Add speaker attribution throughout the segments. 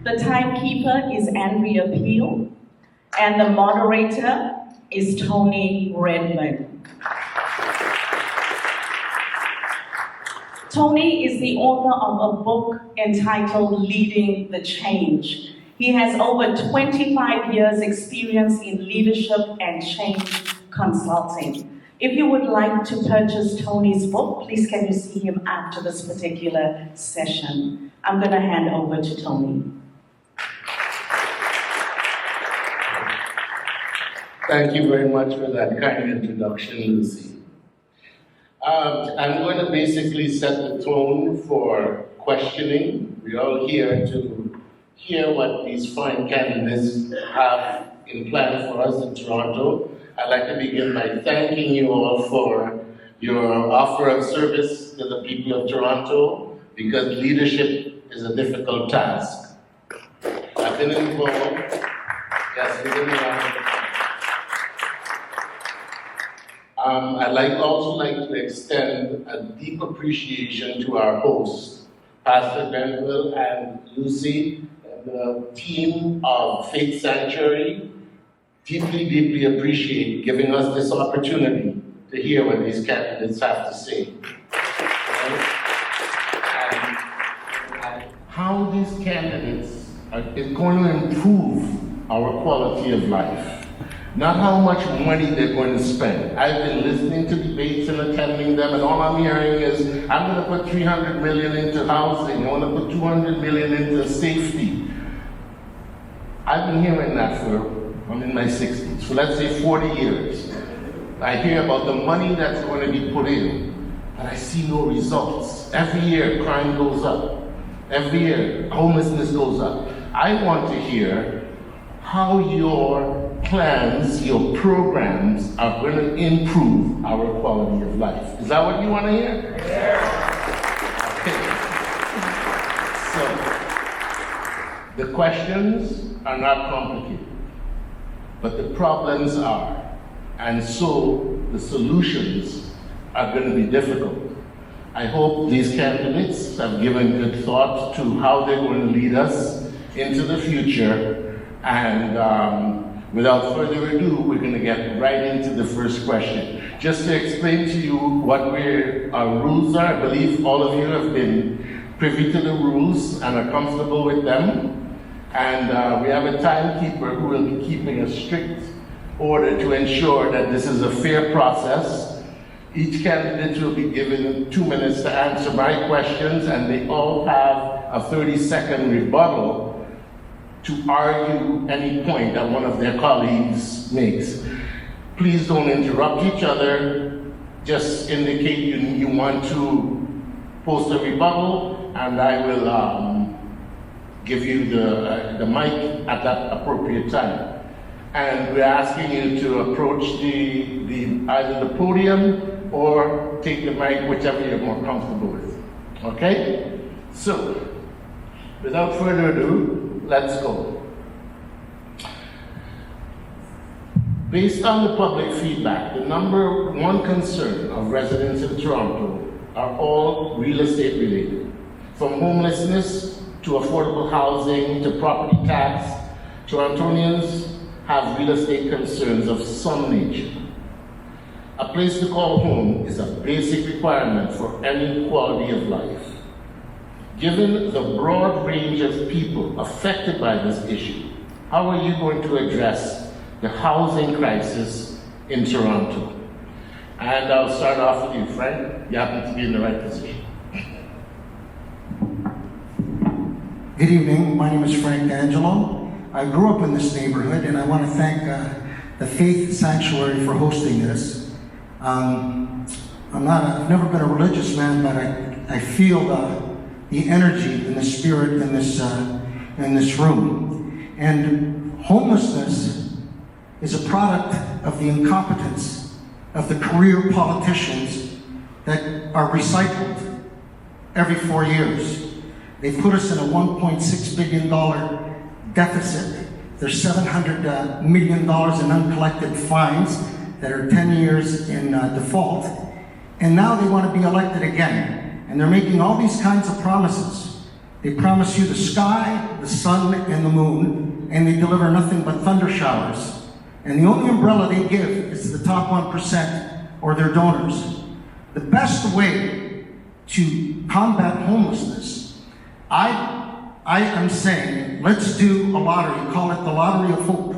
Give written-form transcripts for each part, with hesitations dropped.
Speaker 1: The timekeeper is Andrea Peel, and the moderator is Tony Redmond. Tony is the author of a book entitled Leading the Change. He has over 25 years experience in leadership and change consulting. If you would like to purchase Tony's book, please can you see him after this particular session. I'm going to hand over to Tony.
Speaker 2: Thank you very much for that kind introduction, Lucy. I'm going to basically set the tone for questioning. We're all here to hear what these fine candidates have in plan for us in Toronto. I'd like to begin by thanking you all for your offer of service to the people of Toronto, because leadership is a difficult task. I've been involved, yes, within the I'd also like to extend a deep appreciation to our hosts, Pastor Benville and Lucy, and the team of Faith Sanctuary. Deeply, deeply appreciate giving us this opportunity to hear what these candidates have to say. And how these candidates is going to improve our quality of life. Not how much money they're going to spend. I've been listening to debates and attending them, and all I'm hearing is, I'm going to put $300 million into housing, I want to put $200 million into safety. I've been hearing that I'm in my 60s, for let's say 40 years. I hear about the money that's going to be put in, but I see no results. Every year, crime goes up. Every year, homelessness goes up. I want to hear how your plans, your programs are going to improve our quality of life. Is that what you want to hear? Yeah. Okay. So, the questions are not complicated, but the problems are. And so, the solutions are going to be difficult. I hope these candidates have given good thought to how they're going to lead us into the future. And without further ado, we're going to get right into the first question. Just to explain to you what our rules are, I believe all of you have been privy to the rules and are comfortable with them. And we have a timekeeper who will be keeping a strict order to ensure that this is a fair process. Each candidate will be given 2 minutes to answer my questions, and they all have a 30-second rebuttal to argue any point that one of their colleagues makes. Please don't interrupt each other. Just indicate you want to post a rebuttal, and I will give you the mic at that appropriate time. And we're asking you to approach either the podium or take the mic, whichever you're more comfortable with. Okay? So, without further ado, let's go. Based on the public feedback, the number one concern of residents in Toronto are all real estate related. From homelessness to affordable housing to property tax, Torontonians have real estate concerns of some nature. A place to call home is a basic requirement for any quality of life. Given the broad range of people affected by this issue, how are you going to address the housing crisis in Toronto? And I'll start off with you, Frank. You happen to be in the right position.
Speaker 3: Good evening. My name is Frank D'Angelo. I grew up in this neighborhood, and I want to thank the Faith Sanctuary for hosting this. I've never been a religious man, but I feel the energy and the spirit in this room. And homelessness is a product of the incompetence of the career politicians that are recycled every 4 years. They put us in a $1.6 billion deficit. There's $700 million in uncollected fines that are 10 years in default. And now they want to be elected again. And they're making all these kinds of promises. They promise you the sky, the sun, and the moon, and they deliver nothing but thunder showers. And the only umbrella they give is to the top 1% or their donors. The best way to combat homelessness, I am saying, let's do a lottery, call it the Lottery of Hope.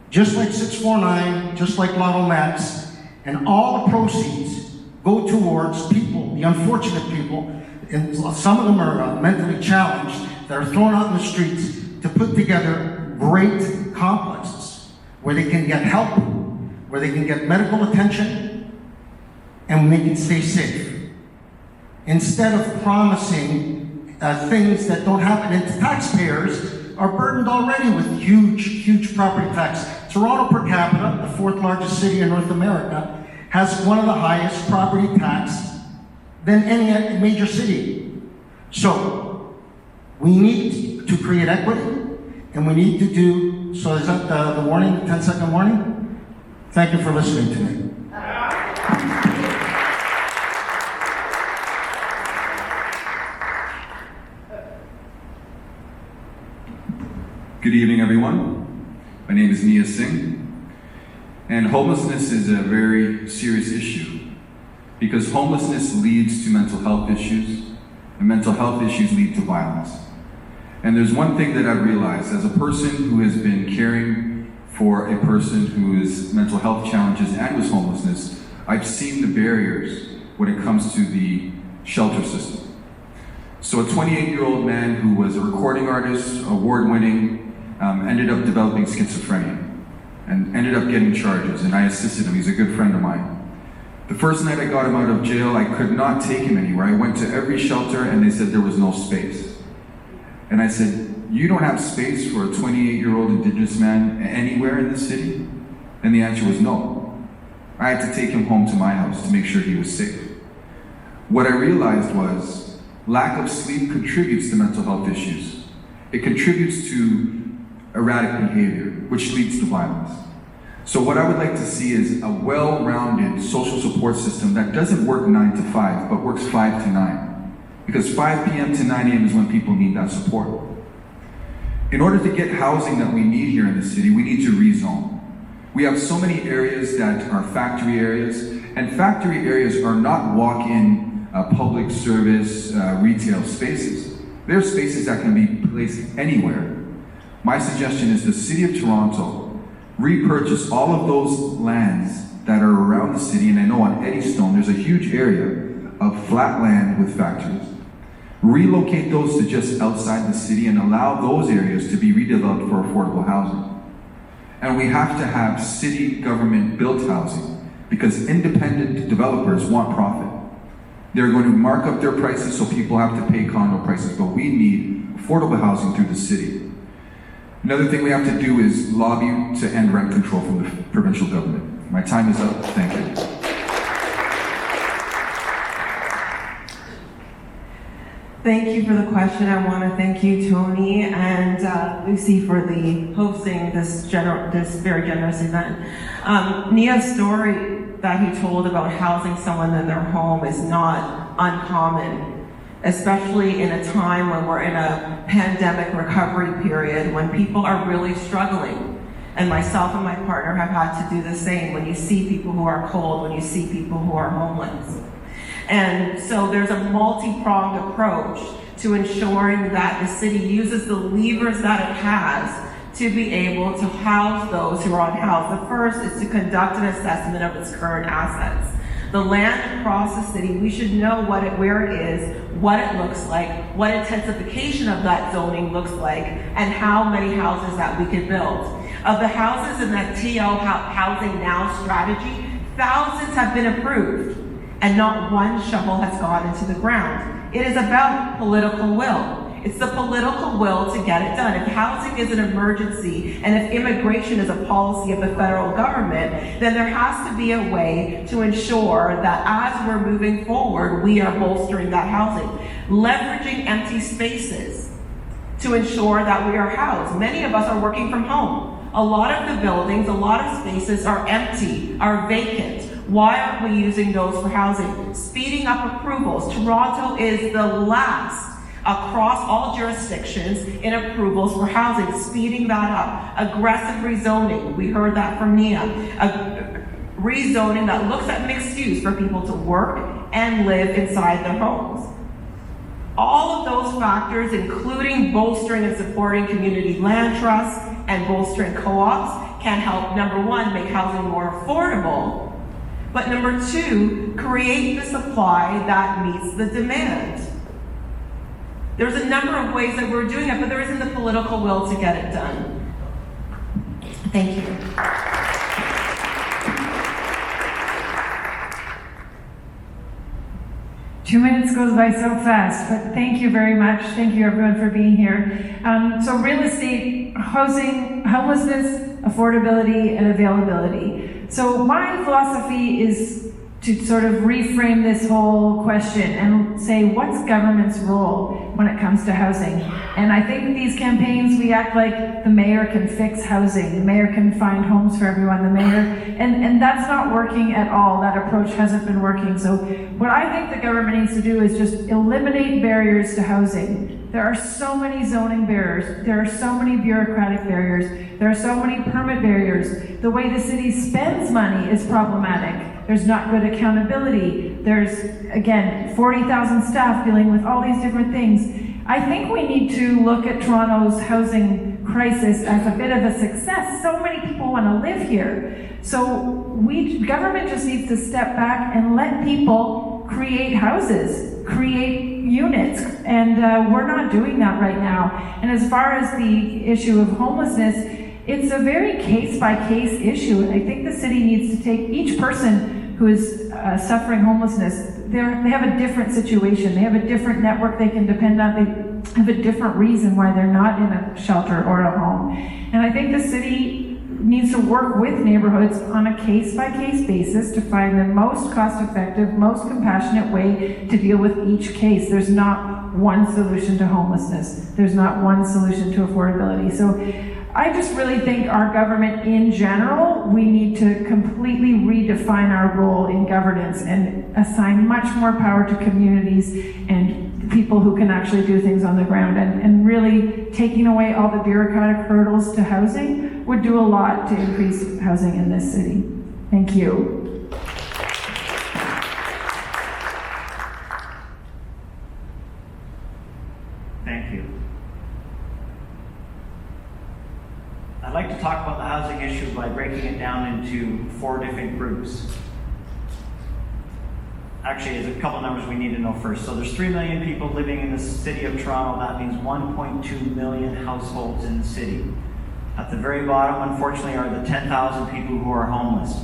Speaker 3: Just like 649, just like Lotto Max, and all the proceeds go towards people, the unfortunate people, and some of them are mentally challenged, that are thrown out in the streets, to put together great complexes where they can get help, where they can get medical attention, and they can stay safe. Instead of promising things that don't happen, and taxpayers are burdened already with huge property tax. Toronto per capita, the 4th largest city in North America, has one of the highest property tax than any major city. So, we need to create equity, and we need to do, so is that the warning, 10-second warning? Thank you for listening to me.
Speaker 4: Good evening, everyone. My name is Nia Singh, and homelessness is a very serious issue because homelessness leads to mental health issues, and mental health issues lead to violence. And there's one thing that I've realized as a person who has been caring for a person who has mental health challenges and who is homelessness, I've seen the barriers when it comes to the shelter system. So a 28-year-old man who was a recording artist, award-winning, ended up developing schizophrenia and ended up getting charges, and I assisted him. He's a good friend of mine. The first night I got him out of jail, I could not take him anywhere. I went to every shelter and they said there was no space. And I said, you don't have space for a 28-year-old Indigenous man anywhere in the city? And the answer was no. I had to take him home to my house to make sure he was safe. What I realized was lack of sleep contributes to mental health issues. It contributes to erratic behavior, which leads to violence. So what I would like to see is a well-rounded social support system that doesn't work 9 to 5, but works 5 to 9. Because 5 p.m. to 9 a.m. is when people need that support. In order to get housing that we need here in the city, we need to rezone. We have so many areas that are factory areas, and factory areas are not walk-in public service retail spaces. They're spaces that can be placed anywhere. My suggestion is the City of Toronto repurchase all of those lands that are around the city, and I know on Eddystone there's a huge area of flat land with factories. Relocate those to just outside the city and allow those areas to be redeveloped for affordable housing. And we have to have city government built housing because independent developers want profit. They're going to mark up their prices so people have to pay condo prices, but we need affordable housing through the city. Another thing we have to do is lobby to end rent control from the provincial government. My time is up. Thank you.
Speaker 5: Thank you for the question. I want to thank you, Tony and Lucy, for the hosting this very generous event. Nia's story that he told about housing someone in their home is not uncommon, especially in a time when we're in a pandemic recovery period, when people are really struggling. And myself and my partner have had to do the same when you see people who are cold, when you see people who are homeless. And so there's a multi-pronged approach to ensuring that the city uses the levers that it has to be able to house those who are unhoused. The first is to conduct an assessment of its current assets. The land across the city, we should know where it is, what it looks like, what intensification of that zoning looks like, and how many houses that we can build. Of the houses in that TL Housing Now strategy, thousands have been approved, and not one shovel has gone into the ground. It is about political will. It's the political will to get it done. If housing is an emergency, and if immigration is a policy of the federal government, then there has to be a way to ensure that as we're moving forward, we are bolstering that housing. Leveraging empty spaces to ensure that we are housed. Many of us are working from home. A lot of the buildings, a lot of spaces are empty, are vacant. Why aren't we using those for housing? Speeding up approvals. Toronto is the last across all jurisdictions in approvals for housing, speeding that up. Aggressive rezoning, we heard that from Nia. Rezoning that looks at mixed use for people to work and live inside their homes. All of those factors, including bolstering and supporting community land trusts and bolstering co-ops, can help, number one, make housing more affordable, but number two, create the supply that meets the demand. There's a number of ways that we're doing it, but there isn't the political will to get it done. Thank you.
Speaker 6: 2 minutes goes by so fast, but thank you very much. Thank you everyone for being here. So real estate, housing, homelessness, affordability, and availability. So my philosophy is to sort of reframe this whole question and say, what's government's role when it comes to housing? And I think these campaigns, we act like the mayor can fix housing, the mayor can find homes for everyone, the mayor, and that's not working at all. That approach hasn't been working. So what I think the government needs to do is just eliminate barriers to housing. There are so many zoning barriers. There are so many bureaucratic barriers. There are so many permit barriers. The way the city spends money is problematic. There's not good accountability. There's, again, 40,000 staff dealing with all these different things. I think we need to look at Toronto's housing crisis as a bit of a success. So many people want to live here. So government just needs to step back and let people create houses, create units, and we're not doing that right now. And as far as the issue of homelessness, it's a very case-by-case issue, and I think the city needs to take each person who is suffering homelessness. They have a different situation. They have a different network they can depend on. They have a different reason why they're not in a shelter or a home. And I think the city needs to work with neighborhoods on a case-by-case basis to find the most cost-effective, most compassionate way to deal with each case. There's not one solution to homelessness. There's not one solution to affordability. So I just really think our government in general, we need to completely redefine our role in governance and assign much more power to communities and people who can actually do things on the ground. And really taking away all the bureaucratic hurdles to housing would do a lot to increase housing in this city. Thank you.
Speaker 7: Thank you. I'd like to talk about the housing issue by breaking it down into 4 different groups. Actually, there's a couple numbers we need to know first. So there's 3 million people living in the city of Toronto. That means 1.2 million households in the city. At the very bottom, unfortunately, are the 10,000 people who are homeless.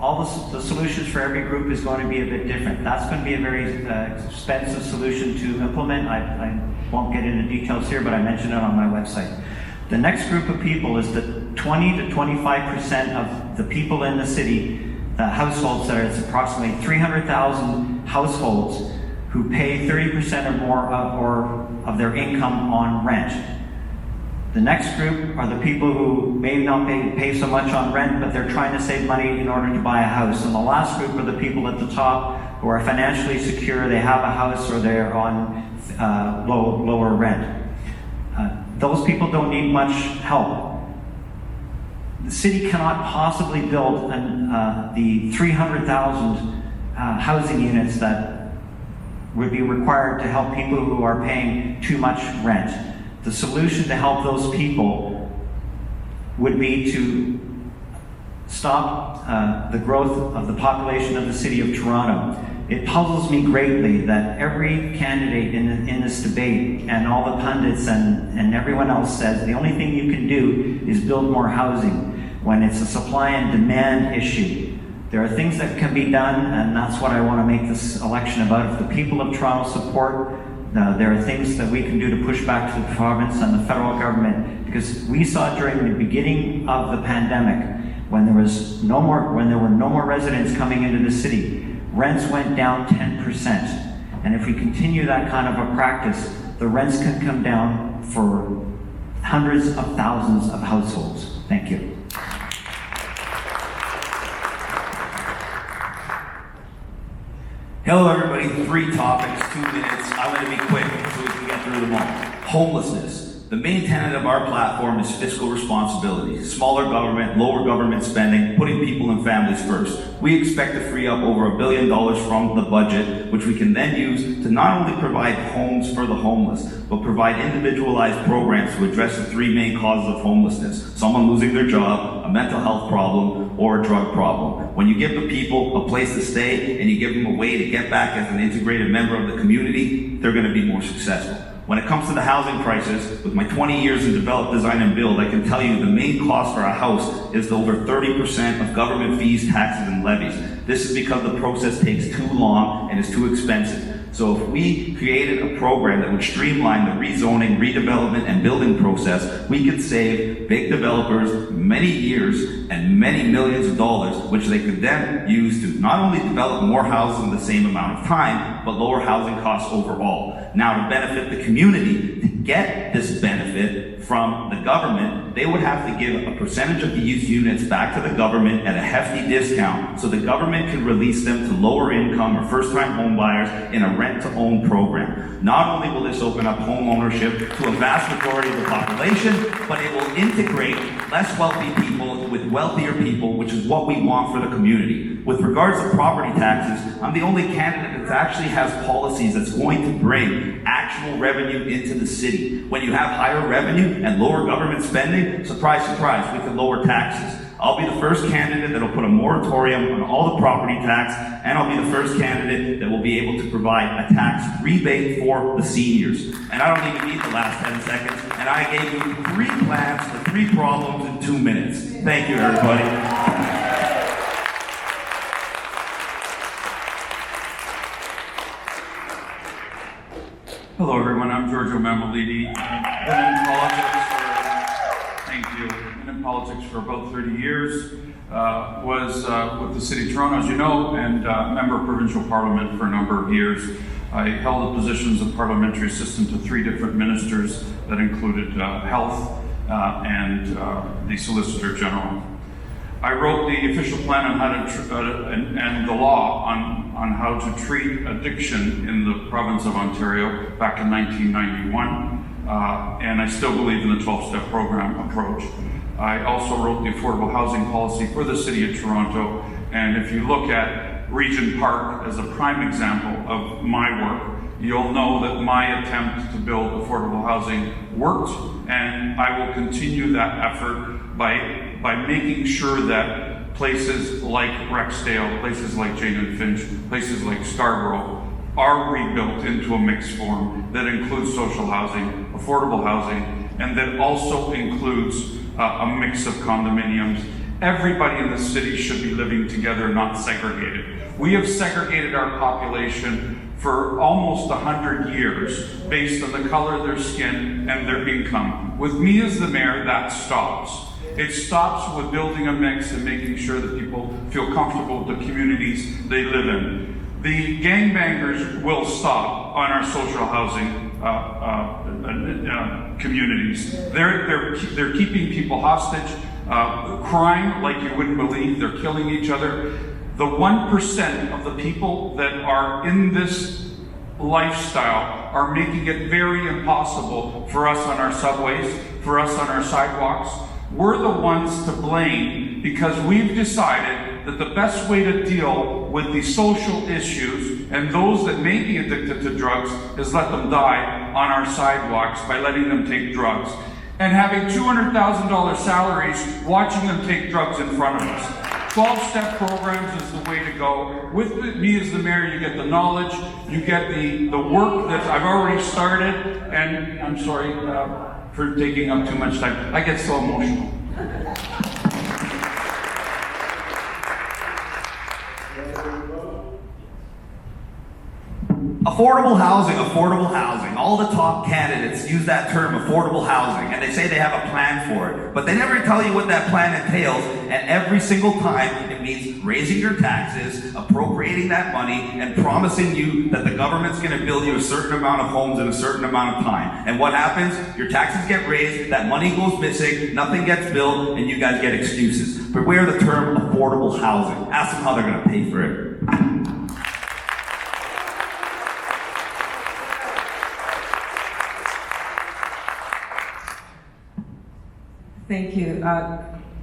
Speaker 7: All the solutions for every group is going to be a bit different. That's going to be a very expensive solution to implement. I won't get into details here, but I mentioned it on my website. The next group of people is the 20 to 25% of the people in the city, households that are, it's approximately 300,000 households who pay 30% or more of their income on rent. The next group are the people who may not pay so much on rent, but they're trying to save money in order to buy a house. And the last group are the people at the top who are financially secure, they have a house or they're on lower rent. Those people don't need much help. The city cannot possibly build the 300,000 housing units that would be required to help people who are paying too much rent. The solution to help those people would be to stop the growth of the population of the city of Toronto. It puzzles me greatly that every candidate in this debate and all the pundits and everyone else says the only thing you can do is build more housing when it's a supply and demand issue. There are things that can be done, and that's what I want to make this election about. If the people of Toronto support, there are things that we can do to push back to the province and the federal government, because we saw during the beginning of the pandemic when there were no more residents coming into the city, rents went down 10%. And if we continue that kind of a practice, the rents can come down for hundreds of thousands of households. Thank you.
Speaker 8: Hello everybody, 3 topics, 2 minutes. I'm going to be quick so we can get through them all. Homelessness. The main tenet of our platform is fiscal responsibility. Smaller government, lower government spending, putting people and families first. We expect to free up over $1 billion from the budget, which we can then use to not only provide homes for the homeless, but provide individualized programs to address the 3 main causes of homelessness. Someone losing their job, a mental health problem, or a drug problem. When you give the people a place to stay and you give them a way to get back as an integrated member of the community, they're going to be more successful. When it comes to the housing crisis, with my 20 years in develop, design, and build, I can tell you the main cost for a house is over 30% of government fees, taxes, and levies. This is because the process takes too long and is too expensive. So if we created a program that would streamline the rezoning, redevelopment, and building process, we could save big developers many years and many millions of dollars, which they could then use to not only develop more houses in the same amount of time, but lower housing costs overall. Now, to benefit the community, to get this benefit from the government, they would have to give a percentage of these units back to the government at a hefty discount so the government can release them to lower income or first-time home buyers in a rent-to-own program. Not only will this open up home ownership to a vast majority of the population, but it will integrate less wealthy people with wealthier people, which is what we want for the community. With regards to property taxes, I'm the only candidate that actually has policies that's going to bring actual revenue into the city. When you have higher revenue and lower government spending, surprise, surprise, we can lower taxes. I'll be the first candidate that will put a moratorium on all the property tax, and I'll be the first candidate that will be able to provide a tax rebate for the seniors. And I don't even need the last 10 seconds, and I gave you 3 plans for 3 problems in 2 minutes. Thank you, everybody.
Speaker 9: Hello everyone, I'm Giorgio Mammoliti. Been in politics for about 30 years. Was with the City of Toronto, as you know, and member of provincial parliament for a number of years. I held the positions of parliamentary assistant to 3 different ministers that included health and the Solicitor General. I wrote the official plan on how to and the law on how to treat addiction in the province of Ontario back in 1991, and I still believe in the 12-step program approach. I also wrote the affordable housing policy for the City of Toronto, and if you look at Regent Park as a prime example of my work, you'll know that my attempt to build affordable housing worked, and I will continue that effort by making sure that places like Rexdale, places like Jane and Finch, places like Scarborough are rebuilt into a mixed form that includes social housing, affordable housing, and that also includes a mix of condominiums. Everybody in the city should be living together, not segregated. We have segregated our population for almost 100 years based on the color of their skin and their income. With me as the mayor, that stops. It stops with building a mix and making sure that people feel comfortable with the communities they live in. The gangbangers will stop on our social housing communities. They're keeping people hostage, crime like you wouldn't believe. They're killing each other. The 1% of the people that are in this lifestyle are making it very impossible for us on our subways, for us on our sidewalks. We're the ones to blame because we've decided that the best way to deal with the social issues and those that may be addicted to drugs is let them die on our sidewalks by letting them take drugs. And having $200,000 salaries watching them take drugs in front of us. 12-step programs is the way to go. With me as the mayor, you get the knowledge, you get the work that I've already started, and I'm sorry for taking up too much time. I get so emotional.
Speaker 8: Affordable housing. All the top candidates use that term, affordable housing, and they say they have a plan for it. But they never tell you what that plan entails, and every single time it means raising your taxes, appropriating that money, and promising you that the government's going to build you a certain amount of homes in a certain amount of time. And what happens? Your taxes get raised, that money goes missing, nothing gets built, and you guys get excuses. Beware the term affordable housing. Ask them how they're going to pay for it.
Speaker 5: Thank you.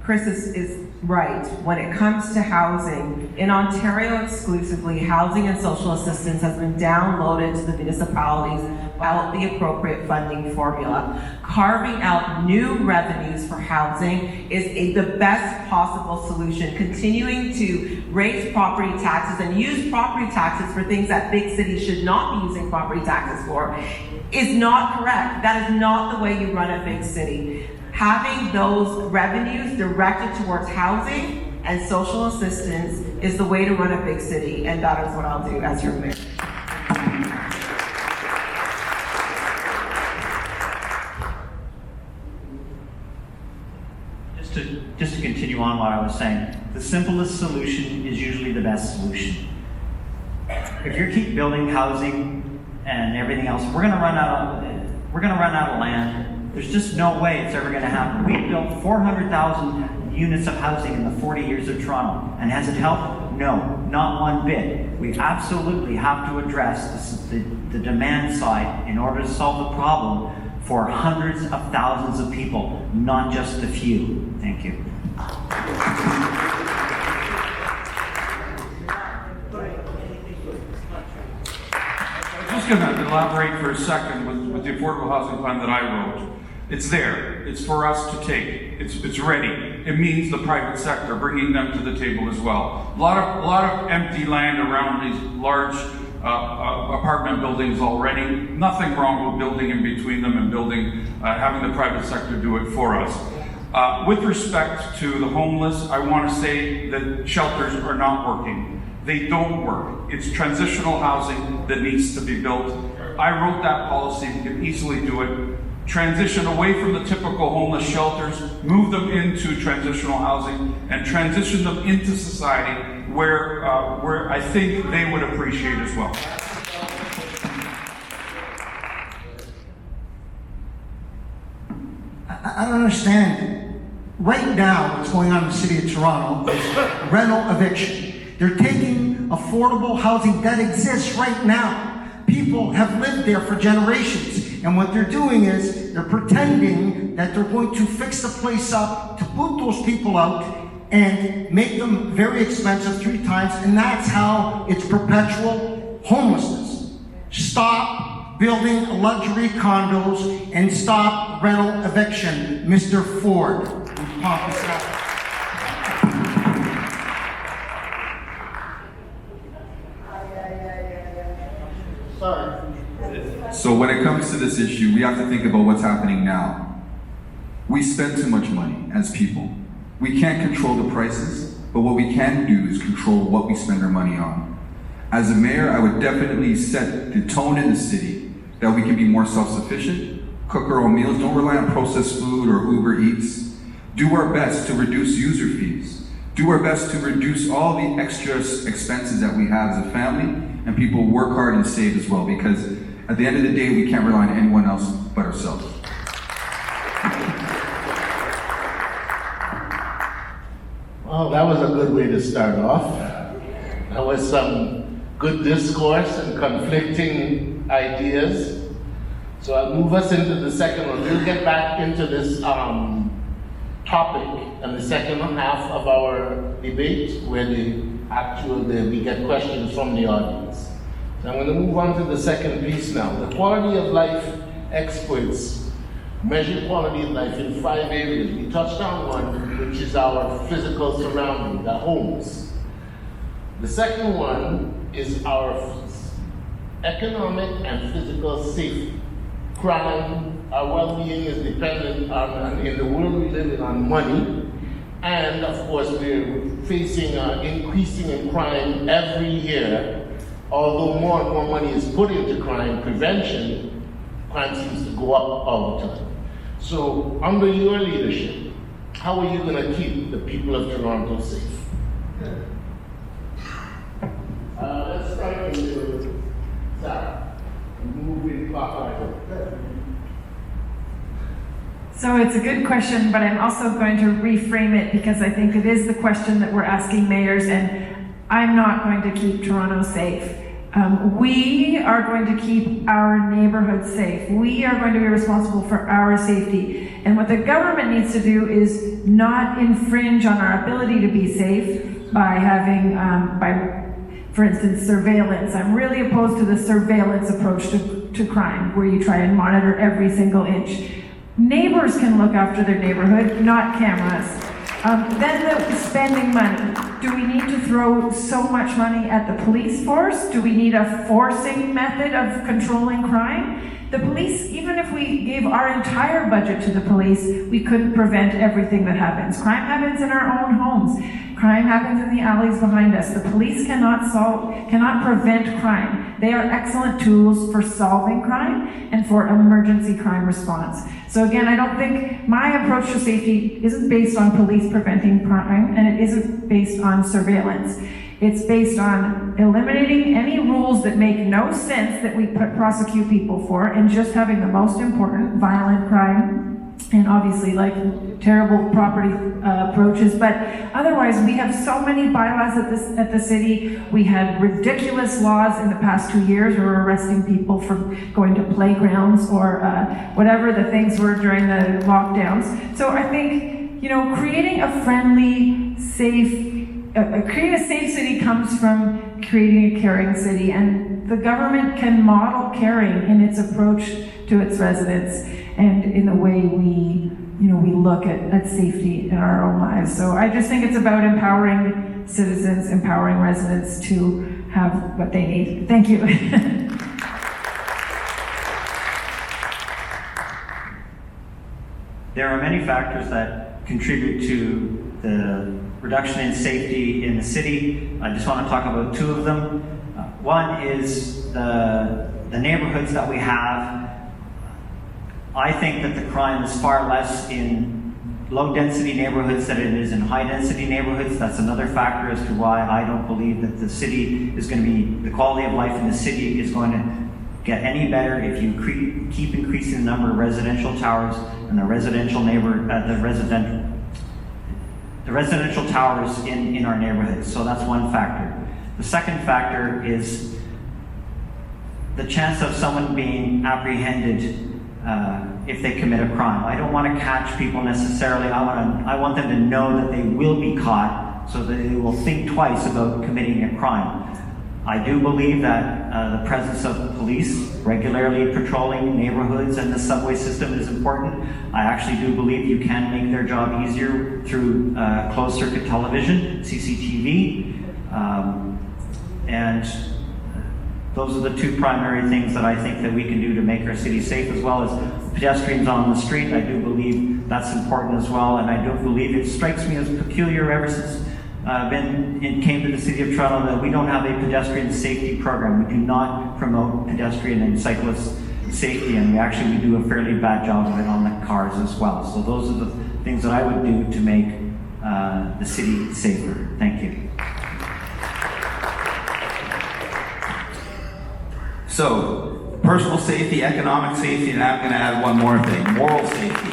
Speaker 5: Chris is right. When it comes to housing, in Ontario exclusively, housing and social assistance has been downloaded to the municipalities without the appropriate funding formula. Carving out new revenues for housing is the best possible solution. Continuing to raise property taxes and use property taxes for things that big cities should not be using property taxes for is not correct. That is not the way you run a big city. Having those revenues directed towards housing and social assistance is the way to run a big city, and that is what I'll do as your mayor.
Speaker 7: Just to continue on what I was saying, the simplest solution is usually the best solution. If you keep building housing and everything else, we're gonna run out of land. There's just no way it's ever going to happen. We built 400,000 units of housing in the 40 years of Toronto. And has it helped? No, not one bit. We absolutely have to address the demand side in order to solve the problem for hundreds of thousands of people, not just a few. Thank you.
Speaker 9: I'm just going to elaborate for a second with the affordable housing plan that I wrote. It's there. It's for us to take. It's ready. It means the private sector, bringing them to the table as well. A lot of empty land around these large apartment buildings already. Nothing wrong with building in between them and having the private sector do it for us. With respect to the homeless, I want to say that shelters are not working. They don't work. It's transitional housing that needs to be built. I wrote that policy. We can easily do it. Transition away from the typical homeless shelters, move them into transitional housing, and transition them into society where I think they would appreciate as well.
Speaker 3: I don't understand. Right now, what's going on in the city of Toronto is rental eviction. They're taking affordable housing that exists right now. People have lived there for generations. And what they're doing is they're pretending that they're going to fix the place up to boot those people out and make them very expensive 3 times. And that's how it's perpetual homelessness. Stop building luxury condos and stop rental eviction, Mr. Ford. Sorry.
Speaker 4: So when it comes to this issue, we have to think about what's happening now. We spend too much money as people. We can't control the prices, but what we can do is control what we spend our money on. As a mayor, I would definitely set the tone in the city that we can be more self-sufficient, cook our own meals, don't rely on processed food or Uber Eats. Do our best to reduce user fees. Do our best to reduce all the extra expenses that we have as a family, and people work hard and save as well, because at the end of the day, we can't rely on anyone else but ourselves.
Speaker 2: Well, that was a good way to start off. That was some good discourse and conflicting ideas. So I'll move us into the second one. We'll get back into this topic and the second half of our debate, where we get questions from the audience. So I'm going to move on to the second piece now. The quality of life experts measure quality of life in 5 areas. We touched on one, which is our physical surroundings, the homes. The second one is our economic and physical safety. Crime, our well-being is dependent on, in the world we live in, on money. And of course, we're facing increasing in crime every year. Although more and more money is put into crime prevention, crime seems to go up all the time. So, under your leadership, how are you going to keep the people of Toronto safe? Let's start with Sarah. Moving clockwise.
Speaker 6: So it's a good question, but I'm also going to reframe it because I think it is the question that we're asking mayors, and I'm not going to keep Toronto safe. We are going to keep our neighborhoods safe. We are going to be responsible for our safety. And what the government needs to do is not infringe on our ability to be safe by having, for instance, surveillance. I'm really opposed to the surveillance approach to crime, where you try and monitor every single inch. Neighbors can look after their neighborhood, not cameras. Then the spending money. Do we need to throw so much money at the police force? Do we need a forcing method of controlling crime? The police, even if we gave our entire budget to the police, we couldn't prevent everything that happens. Crime happens in our own homes. Crime happens in the alleys behind us. The police cannot prevent crime. They are excellent tools for solving crime and for emergency crime response. So again, I don't think my approach to safety isn't based on police preventing crime, and it isn't based on surveillance. It's based on eliminating any rules that make no sense that we prosecute people for, and just having the most important violent crime, and obviously like terrible property approaches. But otherwise, we have so many bylaws at the city. We had ridiculous laws in the past 2 years. We were arresting people for going to playgrounds or whatever the things were during the lockdowns. So I think, creating a friendly, safe, creating a safe city comes from creating a caring city, and the government can model caring in its approach to its residents and in the way we look at safety in our own lives. So I just think it's about empowering citizens, empowering residents to have what they need. Thank you.
Speaker 7: There are many factors that contribute to the reduction in safety in the city. I just want to talk about two of them. One is the neighborhoods that we have. I think that the crime is far less in low-density neighborhoods than it is in high-density neighborhoods. That's another factor as to why I don't believe that the city is going to be, the quality of life in the city is going to get any better if you keep increasing the number of residential towers and the residential towers in our neighborhoods. So that's one factor. The second factor is the chance of someone being apprehended if they commit a crime. I don't want to catch people necessarily. I want them to know that they will be caught, so that they will think twice about committing a crime. I do believe that the presence of police regularly patrolling neighborhoods and the subway system is important. I actually do believe you can make their job easier through closed-circuit television, CCTV, and those are the two primary things that I think that we can do to make our city safe, as well as pedestrians on the street. I do believe that's important as well, and I do believe it strikes me as peculiar ever since came to the City of Toronto that we don't have a pedestrian safety program. We do not promote pedestrian and cyclist safety, and we do a fairly bad job of it on the cars as well. So those are the things that I would do to make the city safer. Thank you.
Speaker 8: So, personal safety, economic safety, and I'm going to add one more thing, moral safety.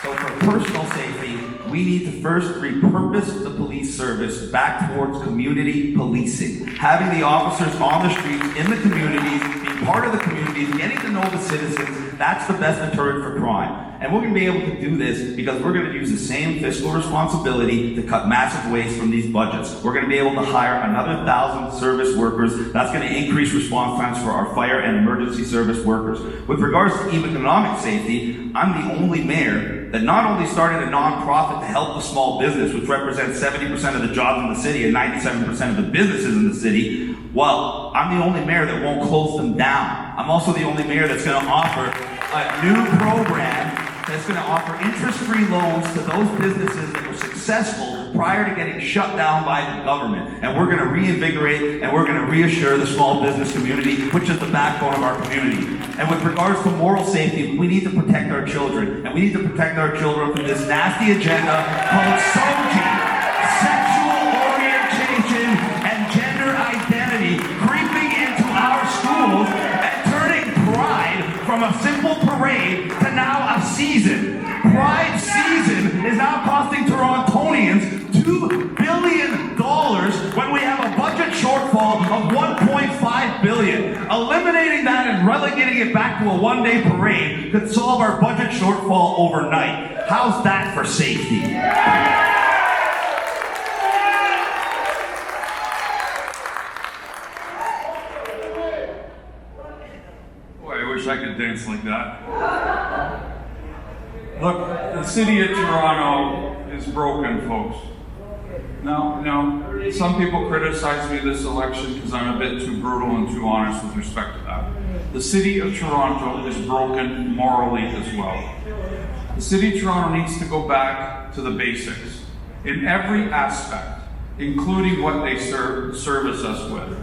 Speaker 8: So for personal safety, we need to first repurpose the police service back towards community policing. Having the officers on the streets, in the communities, being part of the communities, getting to know the citizens, that's the best deterrent for crime. And we're going to be able to do this because we're going to use the same fiscal responsibility to cut massive waste from these budgets. We're going to be able to hire another 1,000 service workers. That's going to increase response times for our fire and emergency service workers. With regards to economic safety, I'm the only mayor that not only started a nonprofit to help the small business, which represents 70% of the jobs in the city and 97% of the businesses in the city. Well, I'm the only mayor that won't close them down. I'm also the only mayor that's going to offer a new program that's going to offer interest-free loans to those businesses that were successful prior to getting shut down by the government. And we're going to reinvigorate and we're going to reassure the small business community, which is the backbone of our community. And with regards to moral safety, we need to protect our children. And we need to protect our children from this nasty agenda called SOGI, sexual orientation and gender identity, creeping into our schools and turning Pride from a simple parade to now a season. Pride season is now costing Torontonians $2 billion when we have a budget shortfall of $1.5 billion. Eliminating that and relegating it back to a one-day parade could solve our budget shortfall overnight. How's that for safety?
Speaker 9: Boy, I wish I could dance like that. Look, the city of Toronto is broken, folks. Now, some people criticize me this election because I'm a bit too brutal and too honest with respect to that. The city of Toronto is broken morally as well. The city of Toronto needs to go back to the basics in every aspect, including what they service us with.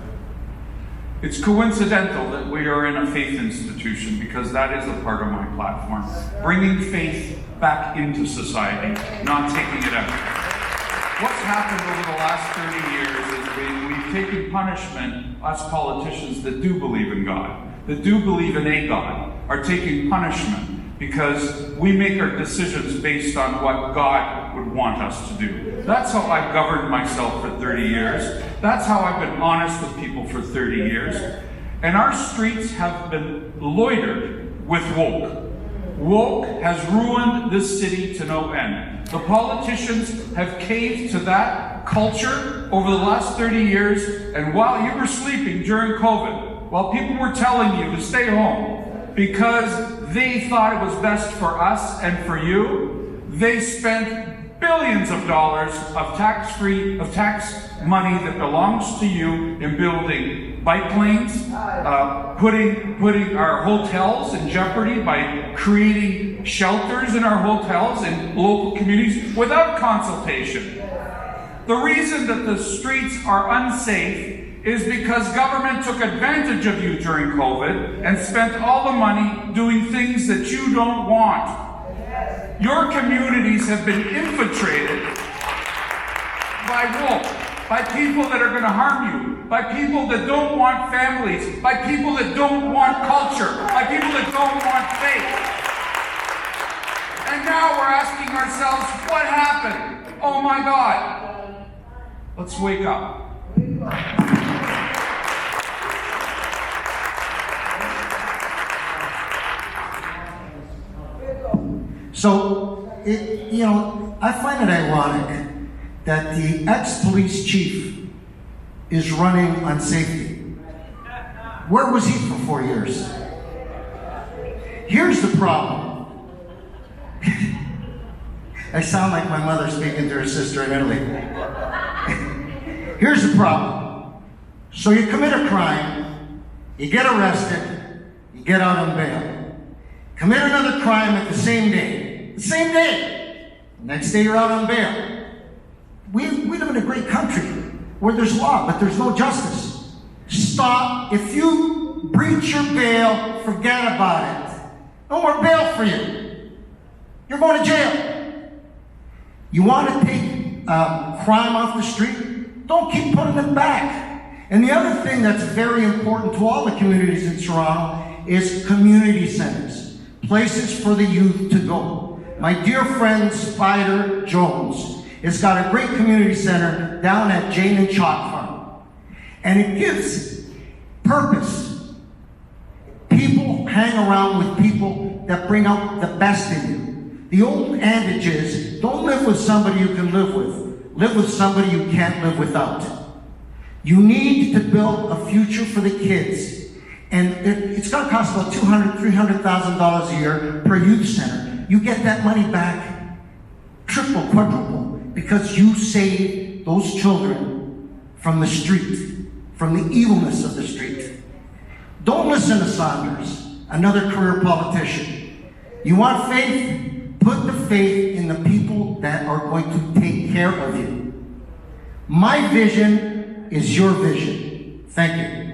Speaker 9: It's coincidental that we are in a faith institution because that is a part of my platform. Bringing faith back into society, not taking it out. What's happened over the last 30 years is we've taken punishment, us politicians that do believe in God, that do believe in a God, are taking punishment because we make our decisions based on what God would want us to do. That's how I've governed myself for 30 years. That's how I've been honest with people for 30 years. And our streets have been loitered with woke. Woke has ruined this city to no end. The politicians have caved to that culture over the last 30 years, and while you were sleeping during COVID, while people were telling you to stay home because they thought it was best for us and for you, they spent billions of dollars of tax money that belongs to you in building bike lanes, putting our hotels in jeopardy by creating shelters in our hotels in local communities without consultation. The reason that the streets are unsafe is because government took advantage of you during COVID and spent all the money doing things that you don't want. Your communities have been infiltrated by woke, by people that are going to harm you, by people that don't want families, by people that don't want culture, by people that don't want faith. And now we're asking ourselves, what happened? Oh my God. Let's wake up.
Speaker 3: So, I find it ironic that the ex-police chief is running on safety. Where was he for 4 years? Here's the problem. I sound like my mother speaking to her sister in Italy. Here's the problem. So you commit a crime, you get arrested, you get out on bail. Commit another crime at the same day. The same day. Next day you're out on bail. We live in a great country where there's law, but there's no justice. Stop. If you breach your bail, forget about it. No more bail for you. You're going to jail. You want to take crime off the street? Don't keep putting them back. And the other thing that's very important to all the communities in Toronto is community centers, places for the youth to go. My dear friend Spider Jones has got a great community center down at Jane and Chalk Farm. And it gives purpose. People hang around with people that bring out the best in you. The old adage is, don't live with somebody you can live with. Live with somebody you can't live without. You need to build a future for the kids. And it's going to cost about $200,000, $300,000 a year per youth center. You get that money back triple, quadruple, because you save those children from the street, from the evilness of the street. Don't listen to Saunders, another career politician. You want faith? Put the faith in the people that are going to take care of you. My vision is your vision. Thank you.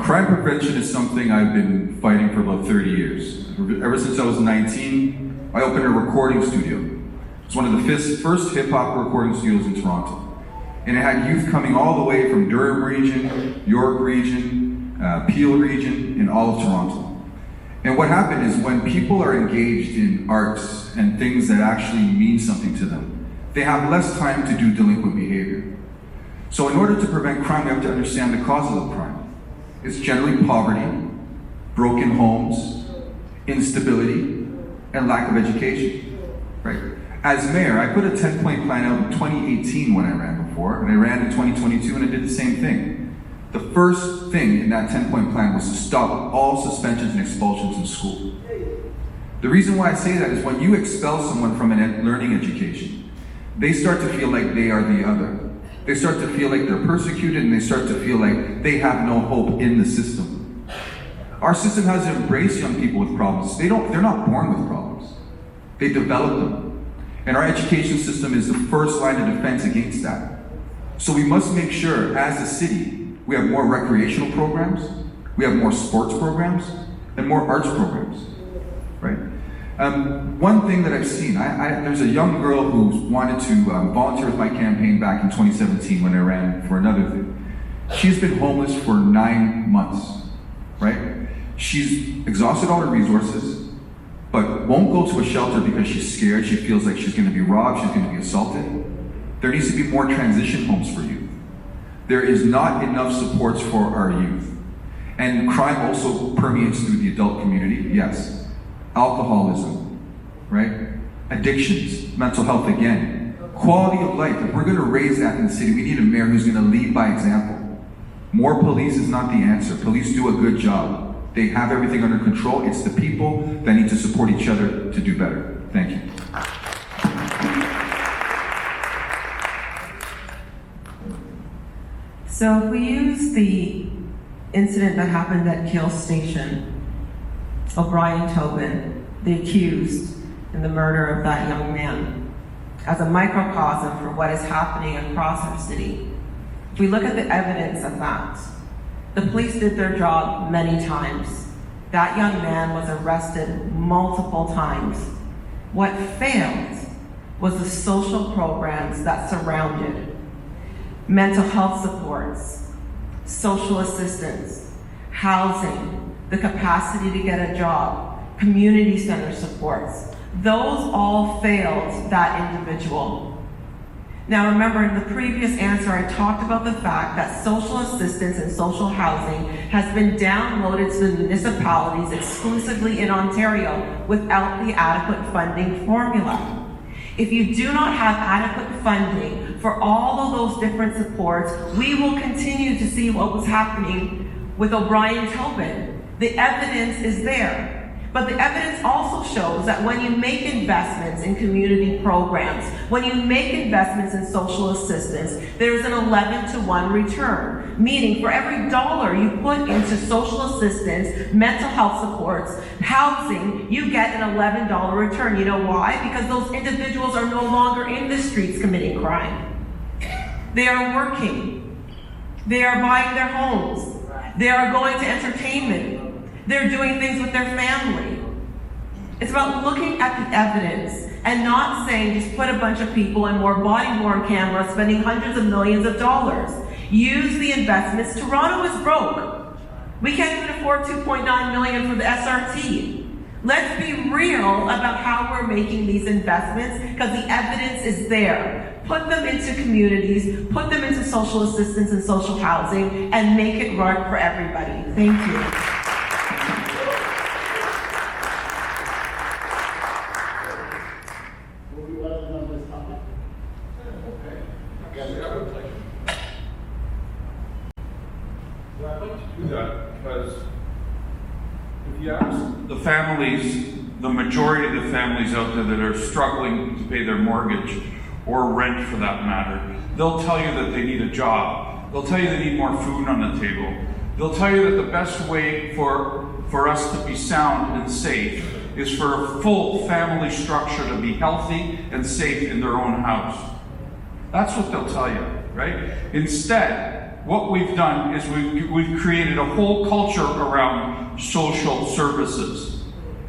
Speaker 4: Crime prevention is something I've been fighting for about 30 years. Ever since I was 19, I opened a recording studio. It's one of the first hip-hop recording studios in Toronto. And it had youth coming all the way from Durham region, York region, Peel region, and all of Toronto. And what happened is when people are engaged in arts and things that actually mean something to them, they have less time to do delinquent behavior. So in order to prevent crime, we have to understand the causes of crime. It's generally poverty, broken homes, instability, and lack of education, right? As mayor, I put a 10-point plan out in 2018 when I ran before, and I ran in 2022 and I did the same thing. The first thing in that 10-point plan was to stop all suspensions and expulsions in school. The reason why I say that is when you expel someone from a learning education, they start to feel like they are the other. They start to feel like they're persecuted, and they start to feel like they have no hope in the system. Our system has to embrace young people with problems. They're not born with problems. They develop them. And our education system is the first line of defense against that. So we must make sure, as a city, we have more recreational programs, we have more sports programs, and more arts programs, right? One thing that I've seen, there's a young girl who wanted to volunteer with my campaign back in 2017 when I ran for another thing. She's been homeless for 9 months, right? She's exhausted all her resources, but won't go to a shelter because she's scared. She feels like she's going to be robbed, she's going to be assaulted. There needs to be more transition homes for youth. There is not enough supports for our youth. And crime also permeates through the adult community, yes. Alcoholism, right? Addictions, mental health again. Quality of life, if we're gonna raise that in the city, we need a mayor who's gonna lead by example. More police is not the answer. Police do a good job. They have everything under control. It's the people that need to support each other to do better. Thank you.
Speaker 5: So if we use the incident that happened at Kill Station, O'Brien Tobin, the accused in the murder of that young man, as a microcosm for what is happening across our city, if we look at the evidence of that, the police did their job many times. That young man was arrested multiple times. What failed was the social programs that surrounded mental health supports, social assistance, housing, the capacity to get a job, community center supports. Those all failed that individual. Now remember, in the previous answer, I talked about the fact that social assistance and social housing has been downloaded to the municipalities exclusively in Ontario without the adequate funding formula. If you do not have adequate funding for all of those different supports, we will continue to see what was happening with O'Brien Tobin. The evidence is there. But the evidence also shows that when you make investments in community programs, when you make investments in social assistance, there's an 11-to-1 return. Meaning for every dollar you put into social assistance, mental health supports, housing, you get an $11 return. You know why? Because those individuals are no longer in the streets committing crime. They are working. They are buying their homes. They are going to entertainment. They're doing things with their family. It's about looking at the evidence and not saying just put a bunch of people in more body-worn cameras spending hundreds of millions of dollars. Use the investments. Toronto is broke. We can't even afford $2.9 million for the SRT. Let's be real about how we're making these investments because the evidence is there. Put them into communities, put them into social assistance and social housing, and make it work for everybody. Thank you.
Speaker 9: The families, the majority of the families out there that are struggling to pay their mortgage or rent for that matter, they'll tell you that they need a job. They'll tell you they need more food on the table. They'll tell you that the best way for us to be sound and safe is for a full family structure to be healthy and safe in their own house. That's what they'll tell you, right? Instead, what we've done is we've created a whole culture around social services.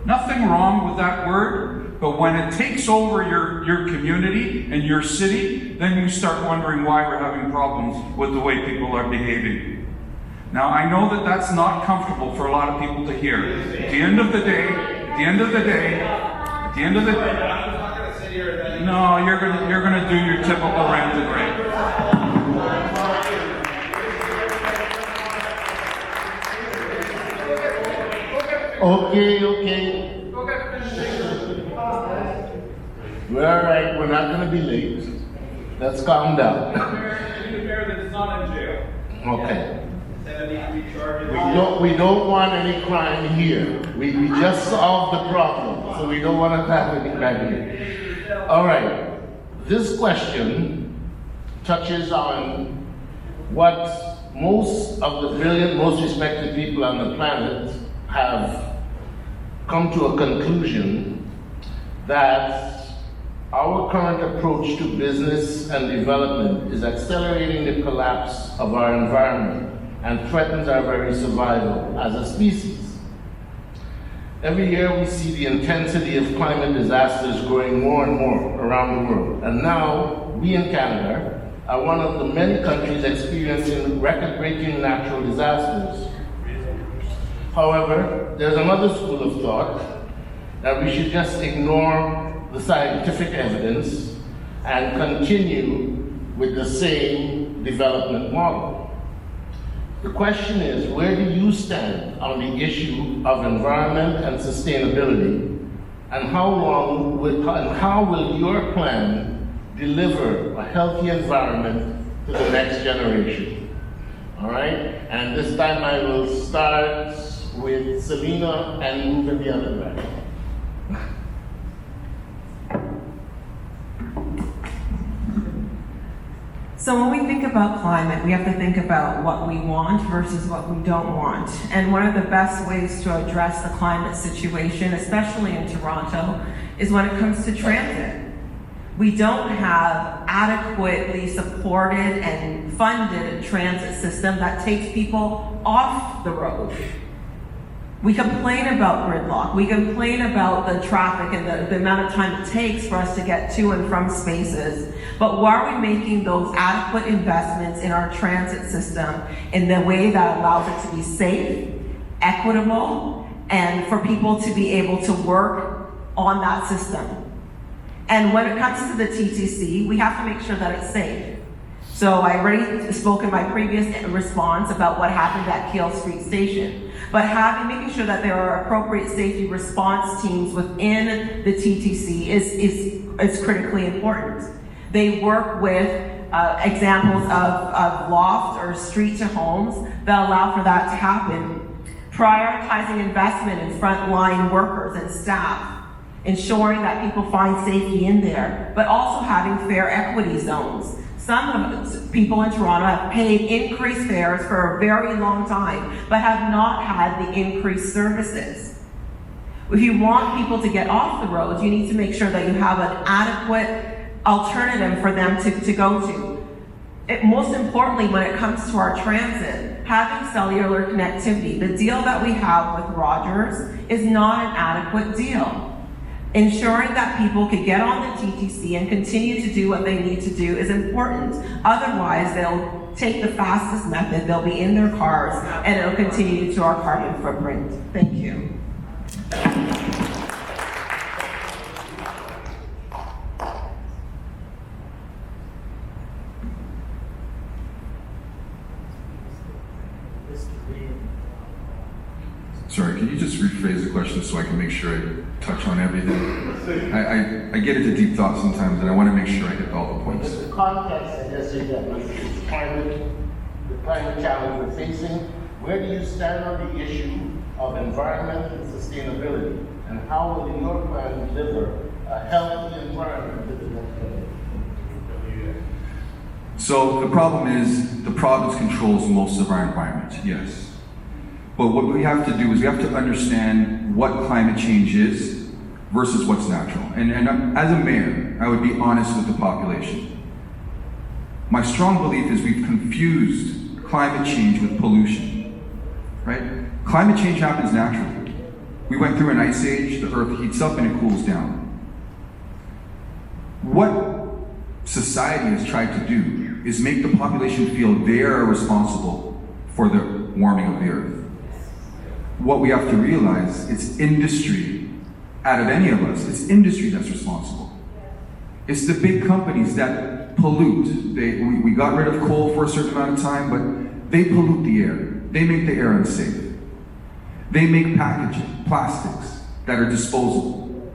Speaker 9: Nothing wrong with that word, but when it takes over your community and your city, then you start wondering why we're having problems with the way people are behaving. Now, I know that that's not comfortable for a lot of people to hear. At the end of the day, no, you're gonna do your typical rant and rave.
Speaker 2: Okay. We're all right, we're not gonna be late. Let's calm down. Okay. We don't want any crime here. We just solved the problem, so we don't want to have any crime here. All right. This question touches on what most of the brilliant, most respected people on the planet have come to a conclusion that our current approach to business and development is accelerating the collapse of our environment and threatens our very survival as a species. Every year we see the intensity of climate disasters growing more and more around the world. And now, we in Canada are one of the many countries experiencing record-breaking natural disasters. However, there's another school of thought that we should just ignore the scientific evidence and continue with the same development model. The question is, where do you stand on the issue of environment and sustainability, and how will your plan deliver a healthy environment to the next generation? All right, and this time I will start with Selena and move in the other direction.
Speaker 5: So when we think about climate, we have to think about what we want versus what we don't want. And one of the best ways to address the climate situation, especially in Toronto, is when it comes to transit. We don't have adequately supported and funded transit system that takes people off the road. We complain about gridlock. We complain about the traffic and the amount of time it takes for us to get to and from spaces. But why are we making those adequate investments in our transit system in the way that allows it to be safe, equitable, and for people to be able to work on that system? And when it comes to the TTC, we have to make sure that it's safe. So I already spoke in my previous response about what happened at Keele Street Station. But making sure that there are appropriate safety response teams within the TTC is critically important. They work with examples of loft or street to homes that allow for that to happen. Prioritizing investment in frontline workers and staff, ensuring that people find safety in there, but also having fair equity zones. Some people in Toronto have paid increased fares for a very long time, but have not had the increased services. If you want people to get off the roads, you need to make sure that you have an adequate alternative for them to go to. Most importantly, when it comes to our transit, having cellular connectivity. The deal that we have with Rogers is not an adequate deal. Ensuring that people can get on the TTC and continue to do what they need to do is important. Otherwise, they'll take the fastest method, they'll be in their cars, and it'll continue to our carbon footprint. Thank you.
Speaker 4: Sorry, can you just rephrase the question so I can make sure I touch on everything? I get into deep thought sometimes, and I want to make sure I hit all the points.
Speaker 2: The context, I guess, is the climate challenge we're facing. Where do you stand on the issue of environment and sustainability? And how will your plan deliver a healthy environment to the next generation?
Speaker 4: So the problem is, the province controls most of our environment, yes. But what we have to do is we have to understand what climate change is versus what's natural. And as a mayor, I would be honest with the population. My strong belief is we've confused climate change with pollution, right? Climate change happens naturally. We went through an ice age, the earth heats up and it cools down. What society has tried to do is make the population feel they are responsible for the warming of the earth. What we have to realize, it's industry, out of any of us, it's industry that's responsible. It's the big companies that pollute. We got rid of coal for a certain amount of time, but they pollute the air. They make the air unsafe. They make packaging, plastics, that are disposable,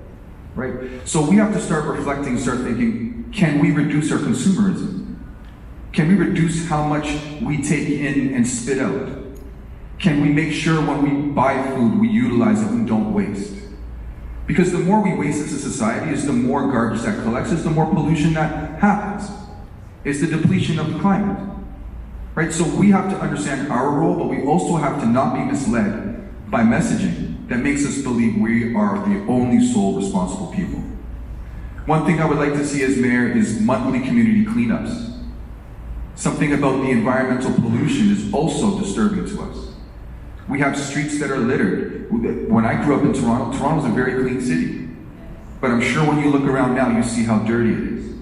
Speaker 4: right? So we have to start reflecting, start thinking, can we reduce our consumerism? Can we reduce how much we take in and spit out? Can we make sure when we buy food, we utilize it and don't waste? Because the more we waste as a society, is the more garbage that collects, is the more pollution that happens. It's the depletion of the climate, right? So we have to understand our role, but we also have to not be misled by messaging that makes us believe we are the only sole responsible people. One thing I would like to see as mayor is monthly community cleanups. Something about the environmental pollution is also disturbing to us. We have streets that are littered. When I grew up in Toronto, Toronto's a very clean city. But I'm sure when you look around now, you see how dirty it is.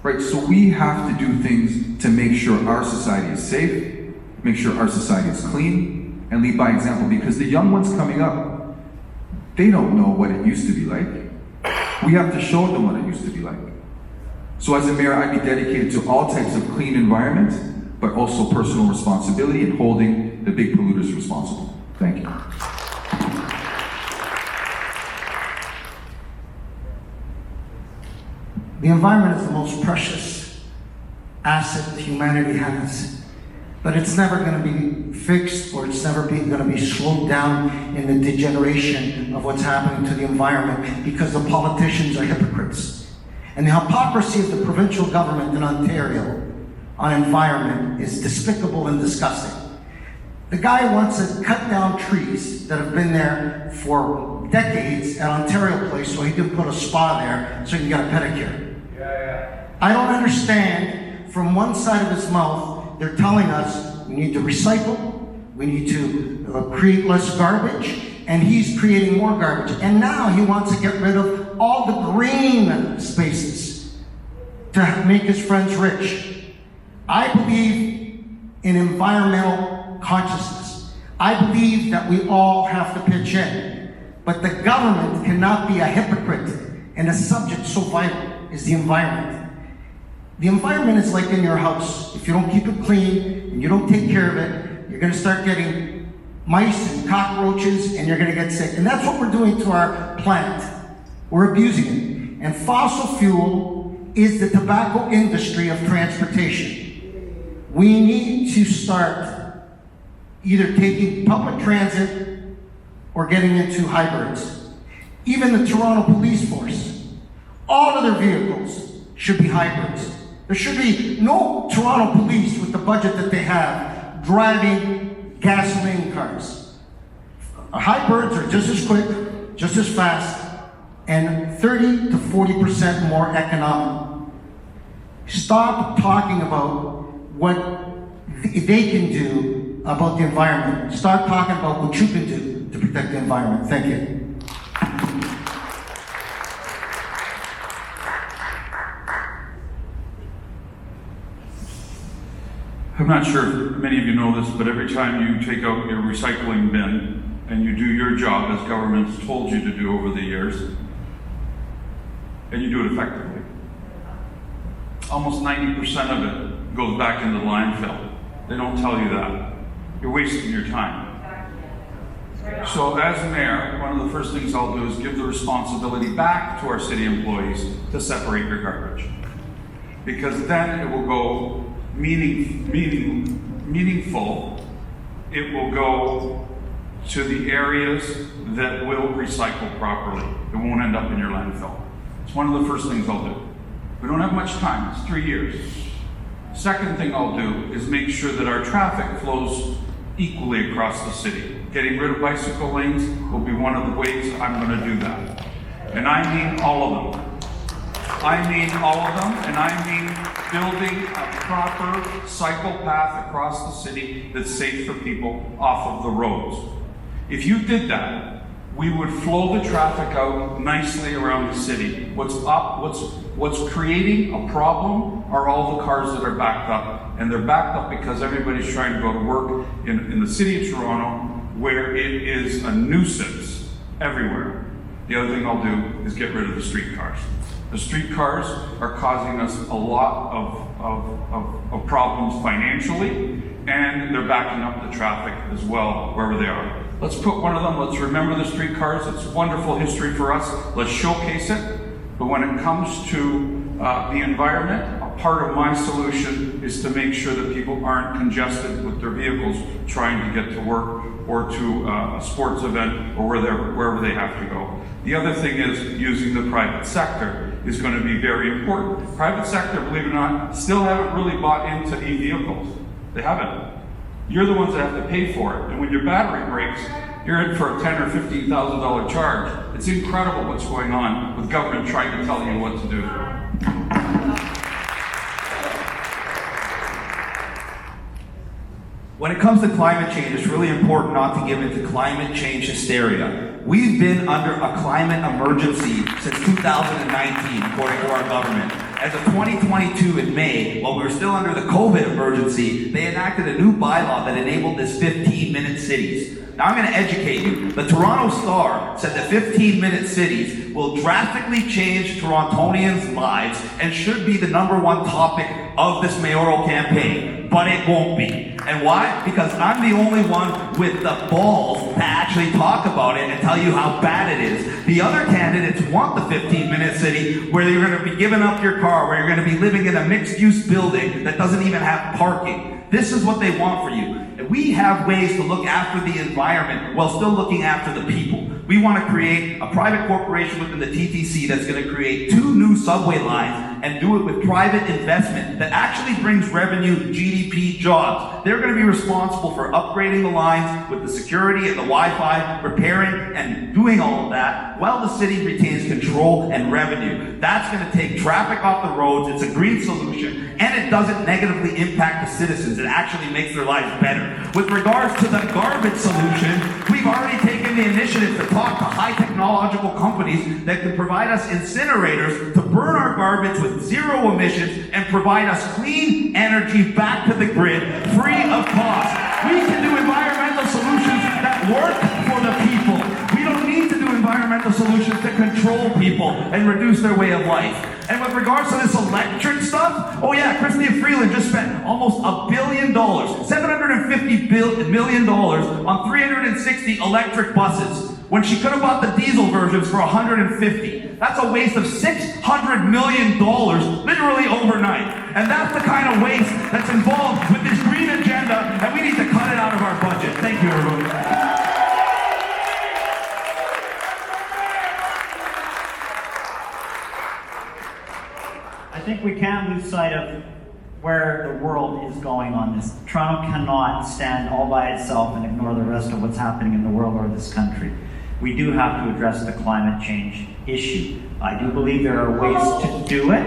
Speaker 4: Right, so we have to do things to make sure our society is safe, make sure our society is clean, and lead by example, because the young ones coming up, they don't know what it used to be like. We have to show them what it used to be like. So as a mayor, I'd be dedicated to all types of clean environment, but also personal responsibility and holding the big polluters responsible. Thank you.
Speaker 3: The environment is the most precious asset humanity has, but it's never going to be fixed, or it's never going to be slowed down in the degeneration of what's happening to the environment, because the politicians are hypocrites. And the hypocrisy of the provincial government in Ontario on environment is despicable and disgusting. The guy wants to cut down trees that have been there for decades at Ontario Place so he can put a spa there so he can get a pedicure. I don't understand. From one side of his mouth, they're telling us we need to recycle, we need to create less garbage, and he's creating more garbage. And now he wants to get rid of all the green spaces to make his friends rich. I believe in environmental consciousness. I believe that we all have to pitch in. But the government cannot be a hypocrite in a subject so vital as the environment. The environment is like in your house. If you don't keep it clean and you don't take care of it, you're going to start getting mice and cockroaches and you're going to get sick. And that's what we're doing to our planet. We're abusing it. And fossil fuel is the tobacco industry of transportation. We need to start either taking public transit or getting into hybrids. Even the Toronto Police Force, all of their vehicles should be hybrids. There should be no Toronto police with the budget that they have driving gasoline cars. Hybrids are just as quick, just as fast, and 30 to 40% more economic. Stop talking about what they can do about the environment. Start talking about what you can do to protect the environment. Thank you.
Speaker 9: I'm not sure if many of you know this, but every time you take out your recycling bin and you do your job as government's told you to do over the years, and you do it effectively, almost 90% of it goes back into the landfill. They don't tell you that. You're wasting your time. So as mayor, one of the first things I'll do is give the responsibility back to our city employees to separate your garbage. Because then it will go meaningful. It will go to the areas that will recycle properly. It won't end up in your landfill. It's one of the first things I'll do. We don't have much time, it's 3 years. Second thing I'll do is make sure that our traffic flows equally across the city. Getting rid of bicycle lanes will be one of the ways I'm going to do that. And I mean all of them. I mean all of them, and I mean building a proper cycle path across the city that's safe for people off of the roads. If you did that, we would flow the traffic out nicely around the city. What's creating a problem are all the cars that are backed up. And they're backed up because everybody's trying to go to work in the city of Toronto, where it is a nuisance everywhere. The other thing I'll do is get rid of the streetcars. The streetcars are causing us a lot of problems financially, and they're backing up the traffic as well, wherever they are. Let's put one of them, let's remember the streetcars. It's wonderful history for us. Let's showcase it. But when it comes to the environment, a part of my solution is to make sure that people aren't congested with their vehicles trying to get to work or to a sports event or wherever they have to go. The other thing is using the private sector is going to be very important. Private sector, believe it or not, still haven't really bought into e-vehicles. They haven't. You're the ones that have to pay for it. And when your battery breaks, you're in for a $10,000 or $15,000 charge. It's incredible what's going on with government trying to tell you what to do.
Speaker 8: When it comes to climate change, it's really important not to give into climate change hysteria. We've been under a climate emergency since 2019, according to our government. As of 2022 in May, while we were still under the COVID emergency, they enacted a new bylaw that enabled this 15-minute cities. Now I'm going to educate you. The Toronto Star said that 15-minute cities will drastically change Torontonians' lives and should be the #1 topic of this mayoral campaign. But it won't be. And why? Because I'm the only one with the balls to actually talk about it and tell you how bad it is. The other candidates want the 15-minute city where you're going to be giving up your car, where you're going to be living in a mixed-use building that doesn't even have parking. This is what they want for you. We have ways to look after the environment while still looking after the people. We want to create a private corporation within the TTC that's going to create 2 new subway lines and do it with private investment that actually brings revenue, GDP, jobs. They're going to be responsible for upgrading the lines with the security and the Wi-Fi, repairing and doing all of that while the city retains control and revenue. That's going to take traffic off the roads. It's a green solution, and it doesn't negatively impact the citizens. It actually makes their lives better. With regards to the garbage solution, we've already taken the initiative to talk to high technological companies that can provide us incinerators to burn our garbage with 0 emissions and provide us clean energy back to the grid free of cost. We can do environmental solutions that work for the people. We don't need to do environmental solutions to control people and reduce their way of life. And with regards to this electric stuff, oh yeah, Chrystia Freeland just spent almost $1 billion, $750 million on 360 electric buses, when she could have bought the diesel versions for $150. That's a waste of $600 million, literally overnight. And that's the kind of waste that's involved with this green agenda, and we need to cut it out of our budget. Thank you, everyone.
Speaker 7: I think we can't lose sight of where the world is going on this. Toronto cannot stand all by itself and ignore the rest of what's happening in the world or this country. We do have to address the climate change issue. I do believe there are ways to do it,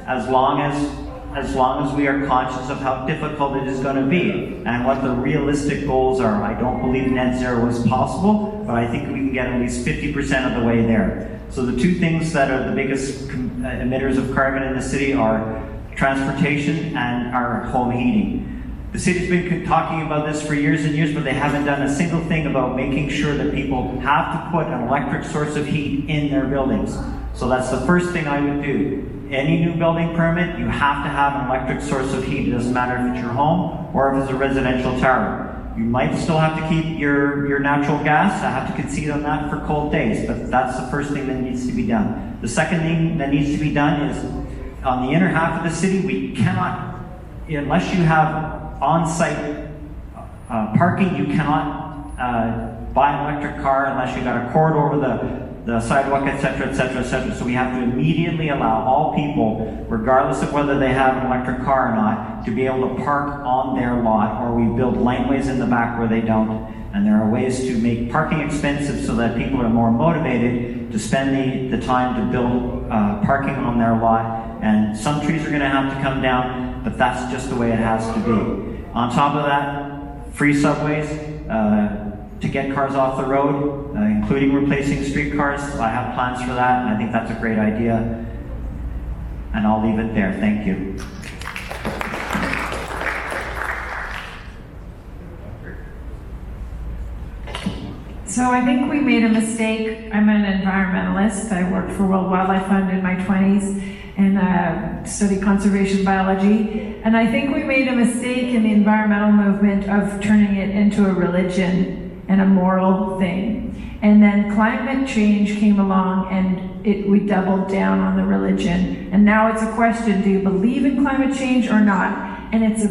Speaker 7: as long as we are conscious of how difficult it is going to be and what the realistic goals are. I don't believe net zero is possible, but I think we can get at least 50% of the way there. So the 2 things that are the biggest emitters of carbon in the city are transportation and our home heating. The city's been talking about this for years and years, but they haven't done a single thing about making sure that people have to put an electric source of heat in their buildings. So that's the first thing I would do. Any new building permit, you have to have an electric source of heat. It doesn't matter if it's your home or if it's a residential tower. You might still have to keep your natural gas. I have to concede on that for cold days, but that's the first thing that needs to be done. The second thing that needs to be done is on the inner half of the city, we cannot, unless you have on-site parking, you cannot buy an electric car unless you got a cord over the sidewalk, etc., etc., etc. So we have to immediately allow all people, regardless of whether they have an electric car or not, to be able to park on their lot, or we build laneways in the back where they don't. And there are ways to make parking expensive so that people are more motivated to spend the time to build parking on their lot. And some trees are going to have to come down, but that's just the way it has to be. On top of that, free subways. to get cars off the road, including replacing streetcars. I have plans for that, and I think that's a great idea. And I'll leave it there. Thank you.
Speaker 6: So I think we made a mistake. I'm an environmentalist. I worked for World Wildlife Fund in my 20s and studied conservation biology. And I think we made a mistake in the environmental movement of turning it into a religion and a moral thing. And then climate change came along and we doubled down on the religion. And now it's a question, do you believe in climate change or not? And it's a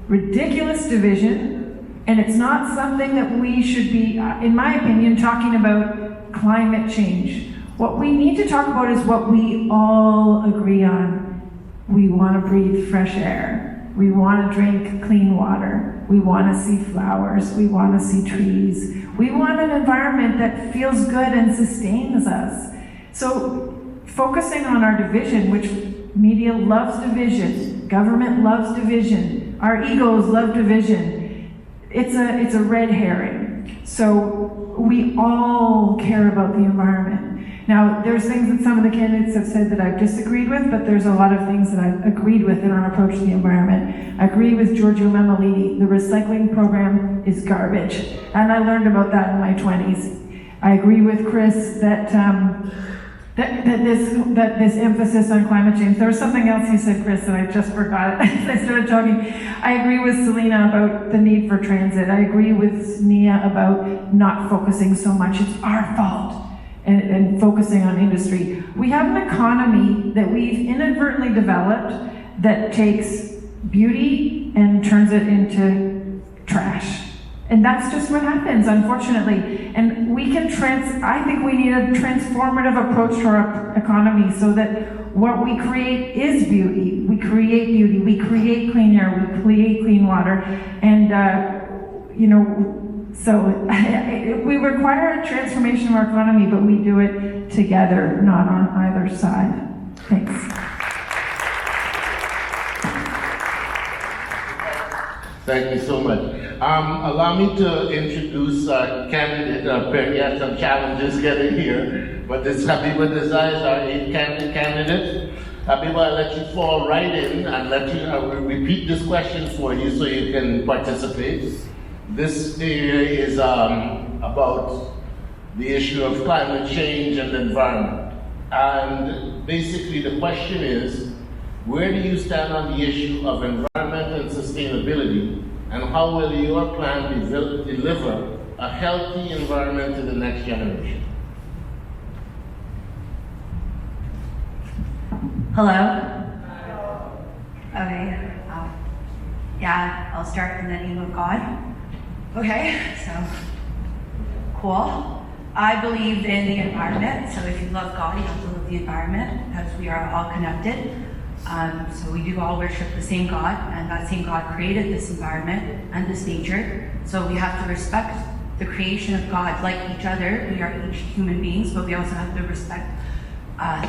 Speaker 6: ridiculous division. And it's not something that we should be, in my opinion, talking about climate change. What we need to talk about is what we all agree on. We want to breathe fresh air. We want to drink clean water. We want to see flowers. We want to see trees. We want an environment that feels good and sustains us. So focusing on our division, which media loves division, government loves division, our egos love division, it's a red herring. So we all care about the environment. Now, there's things that some of the candidates have said that I've disagreed with, but there's a lot of things that I've agreed with in our approach to the environment. I agree with Giorgio Mammalini. The recycling program is garbage. And I learned about that in my 20s. I agree with Chris that this emphasis on climate change. There was something else you said, Chris, that I just forgot as I started talking. I agree with Selena about the need for transit. I agree with Nia about not focusing so much. It's our fault. And focusing on industry. We have an economy that we've inadvertently developed that takes beauty and turns it into trash. And that's just what happens, unfortunately. And we can I think we need a transformative approach to our economy so that what we create is beauty. We create beauty, we create clean air, we create clean water. And, so we require a transformation of our economy, but we do it together, not on either side. Thanks.
Speaker 2: Thank you so much. Allow me to introduce our candidate. Perry had some challenges getting here, but this Habiba Desai is our 8th candidate. Habiba, I'll let you fall right in and let you repeat this question for you so you can participate. This area is about the issue of climate change and the environment. And basically the question is, where do you stand on the issue of environment and sustainability, and how will your plan deliver a healthy environment to the next generation?
Speaker 10: Hello? Okay. Yeah, I'll start in the name of God. Okay, so, cool. I believe in the environment, so if you love God, you have to love the environment, because we are all connected. So we do all worship the same God, and that same God created this environment and this nature. So we have to respect the creation of God like each other. We are each human beings, but we also have to respect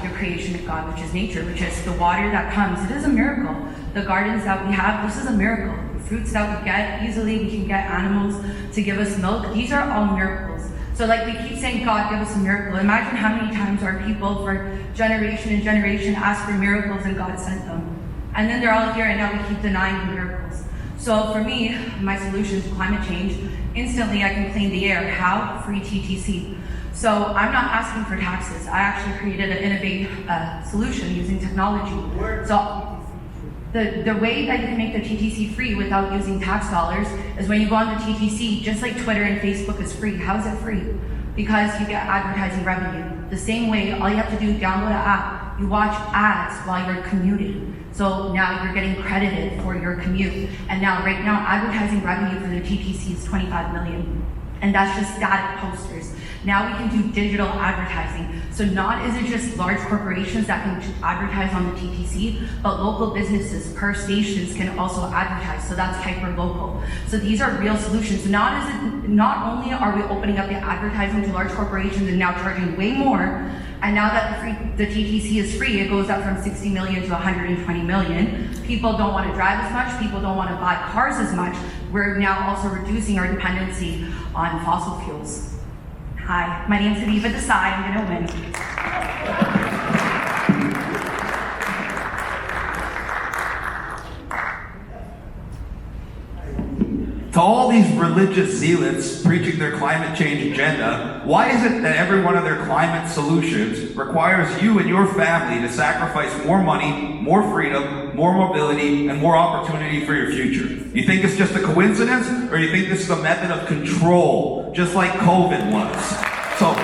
Speaker 10: the creation of God, which is nature, which is the water that comes. It is a miracle. The gardens that we have, this is a miracle. Fruits that we get easily, we can get animals to give us milk. These are all miracles. So like we keep saying, God, give us a miracle. Imagine how many times our people for generation and generation ask for miracles and God sent them. And then they're all here and now we keep denying the miracles. So for me, my solution to climate change, instantly I can clean the air. How? Free TTC. So I'm not asking for taxes. I actually created an innovative solution using technology. So the way that you can make the TTC free without using tax dollars is when you go on the TTC, just like Twitter and Facebook is free. How is it free? Because you get advertising revenue. The same way, all you have to do is download an app. You watch ads while you're commuting. So now you're getting credited for your commute. And now, right now, advertising revenue for the TTC is 25 million. And that's just static posters. Now we can do digital advertising. So not is it just large corporations that can advertise on the TTC, but local businesses per stations can also advertise. So that's hyper-local. So these are real solutions. Not only are we opening up the advertising to large corporations and now charging way more, And now that the TTC is free, it goes up from 60 million to 120 million. People don't want to drive as much. People don't want to buy cars as much. We're now also reducing our dependency on fossil fuels. Hi, my name's Habiba Desai. I'm going to win.
Speaker 8: To all these religious zealots preaching their climate change agenda, why is it that every one of their climate solutions requires you and your family to sacrifice more money, more freedom, more mobility, and more opportunity for your future? You think it's just a coincidence, or you think this is a method of control, just like COVID was? So,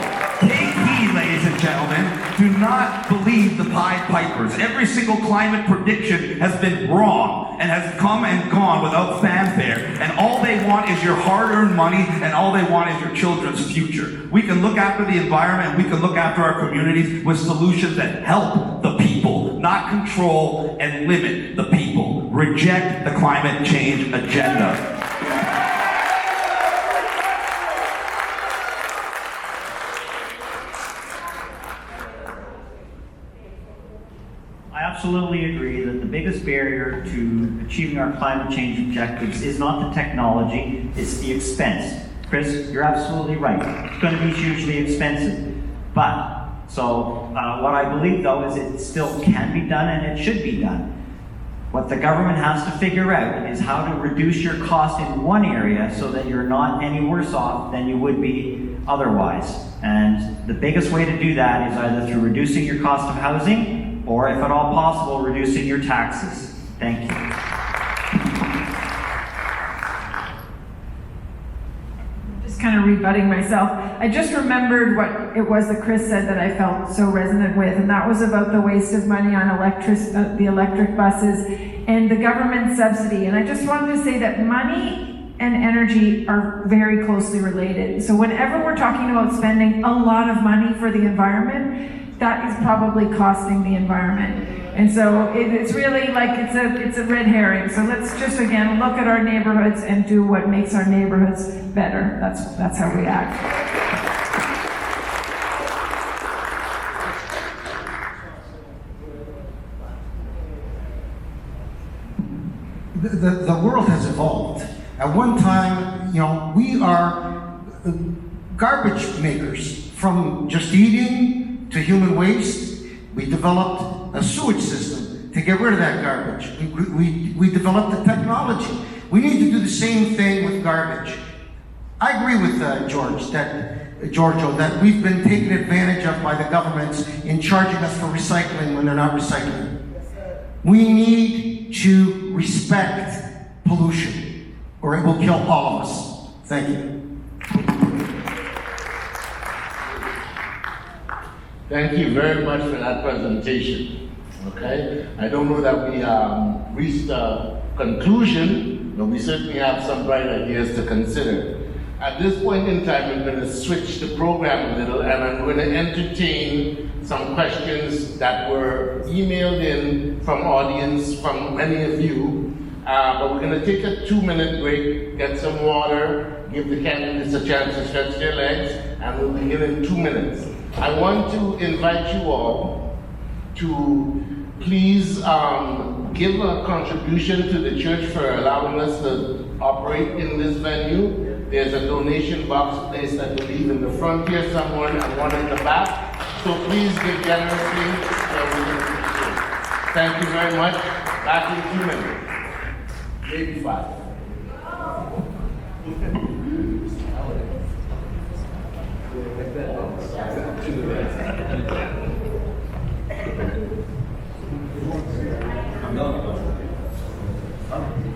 Speaker 8: take heed, ladies and gentlemen. Do not believe the Pied Pipers. Every single climate prediction has been wrong and has come and gone without fanfare. And all they want is your hard-earned money, and all they want is your children's future. We can look after the environment, we can look after our communities with solutions that help the people, not control and limit the people. Reject the climate change agenda.
Speaker 7: I absolutely agree that the biggest barrier to achieving our climate change objectives is not the technology, it's the expense. Chris, you're absolutely right. It's going to be hugely expensive. But, what I believe though is it still can be done and it should be done. What the government has to figure out is how to reduce your cost in one area so that you're not any worse off than you would be otherwise. And the biggest way to do that is either through reducing your cost of housing, or if at all possible, reducing your taxes. Thank you.
Speaker 6: Just kind of rebutting myself. I just remembered what it was that Chris said that I felt so resonant with, and that was about the waste of money on the electric buses and the government subsidy. And I just wanted to say that money and energy are very closely related. So whenever we're talking about spending a lot of money for the environment, that is probably costing the environment. And so it's really like it's a red herring. So let's just again look at our neighborhoods and do what makes our neighborhoods better. That's how we act.
Speaker 3: The world has evolved. At one time, we are garbage makers, from just eating to human waste. We developed a sewage system to get rid of that garbage. We developed the technology. We need to do the same thing with garbage. I agree with Giorgio, that we've been taken advantage of by the governments in charging us for recycling when they're not recycling. We need to respect pollution, or it will kill all of us. Thank you.
Speaker 2: Thank you very much for that presentation. Okay? I don't know that we reached a conclusion, but we certainly have some bright ideas to consider. At this point in time, I'm going to switch the program a little, and I'm going to entertain some questions that were emailed in from audience, from many of you. But we're going to take a 2-minute break, get some water, give the candidates a chance to stretch their legs, and we'll begin in 2 minutes. I want to invite you all to please give a contribution to the church for allowing us to operate in this venue. There's a donation box placed, I believe, in the front here somewhere and one in the back. So please give generously. Thank you very much. Back in 2 minutes. Maybe 5.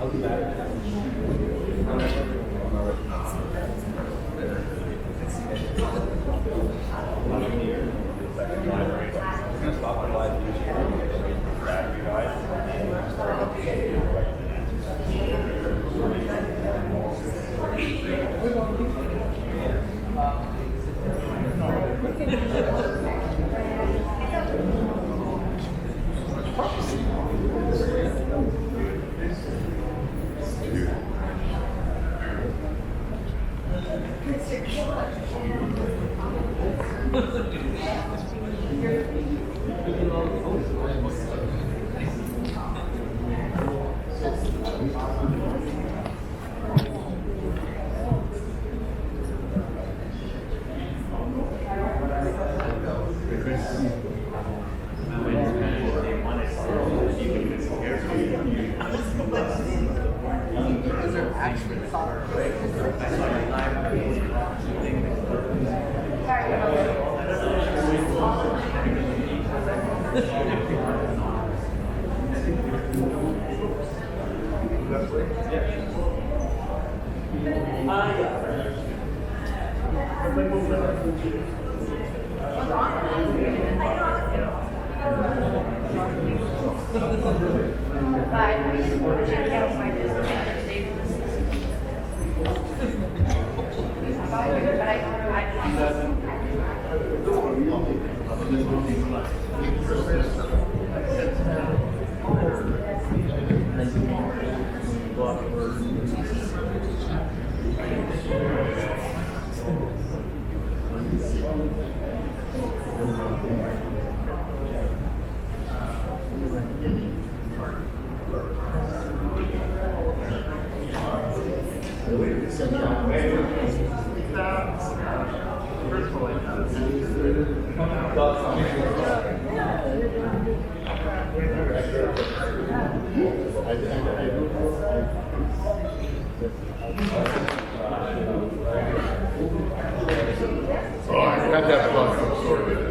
Speaker 2: I'll be back. Oh, I got that plug from sorted.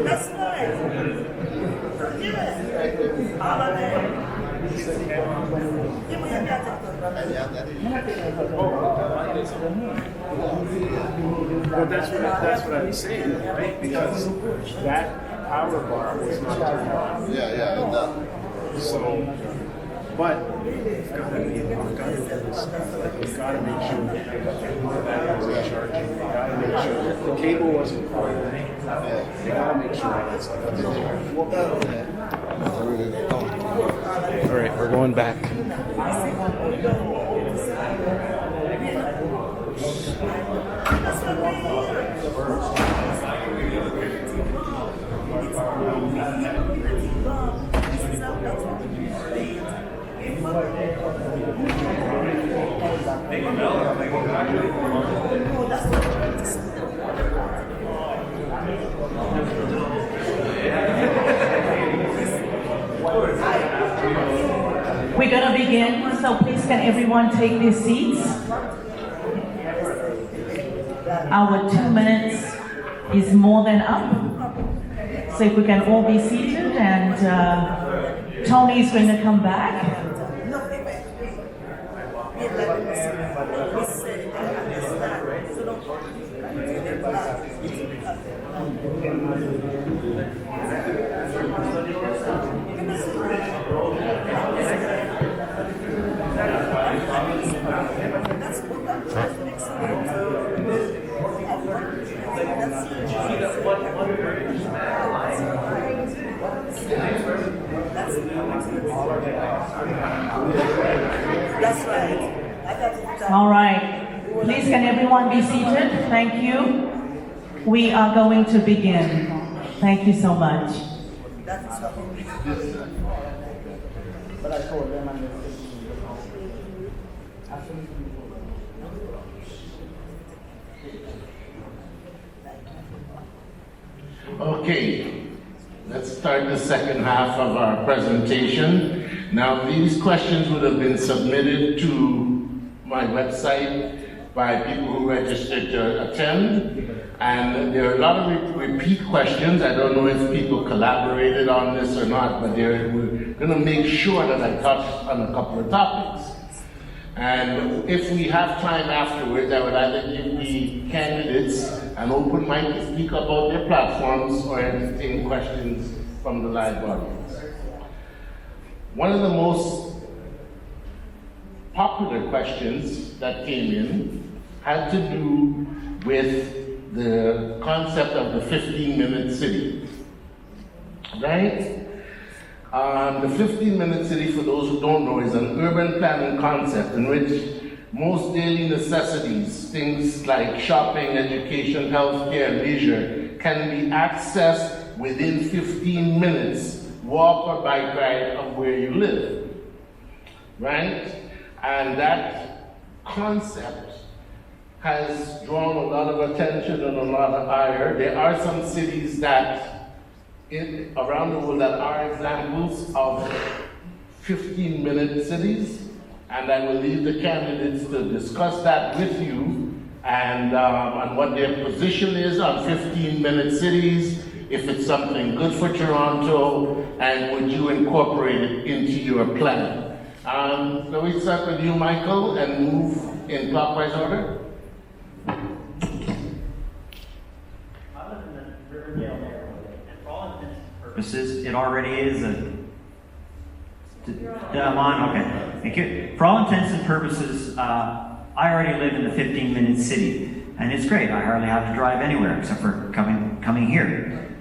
Speaker 11: That's right. Yeah. All of that.
Speaker 12: But that's what I'm saying, right? Because that power bar was not turned on.
Speaker 2: Yeah.
Speaker 12: So, but we've got to make sure that wasn't charging. We've got to make sure that the cable wasn't correct. They got to make sure all that stuff is charged. All right, we're going back.
Speaker 1: We're going to begin, so please can everyone take their seats. Our 2 minutes is more than up. So if we can all be seated, and Tony is going to come back.
Speaker 11: That's right.
Speaker 1: All right. Please can everyone be seated? Thank you. We are going to begin. Thank you so much.
Speaker 2: Okay, let's start the second half of our presentation. Now, these questions would have been submitted to my website by people who registered to attend, and there are a lot of repeat questions. I don't know if people collaborated on this or not, but we're going to make sure that I touch on a couple of topics. And if we have time afterwards, I would either give the candidates an open mic to speak about their platforms or entertain questions from the live audience. One of the most popular questions that came in had to do with the concept of the 15-minute city, right? The 15-minute city, for those who don't know, is an urban planning concept in which most daily necessities, things like shopping, education, healthcare, leisure, can be accessed within 15 minutes, walk or bike ride of where you live, right? And that concept has drawn a lot of attention and a lot of ire. There are some cities that around the world that are examples of 15-minute cities, and I will leave the candidates to discuss that with you and what their position is on 15-minute cities, if it's something good for Toronto, and would you incorporate it into your plan. So we start with you, Michael, and move in clockwise order.
Speaker 7: Purposes, it already is I'm on, okay. Thank you. For all intents and purposes, I already live in the 15-minute city, and it's great. I hardly have to drive anywhere except for coming here.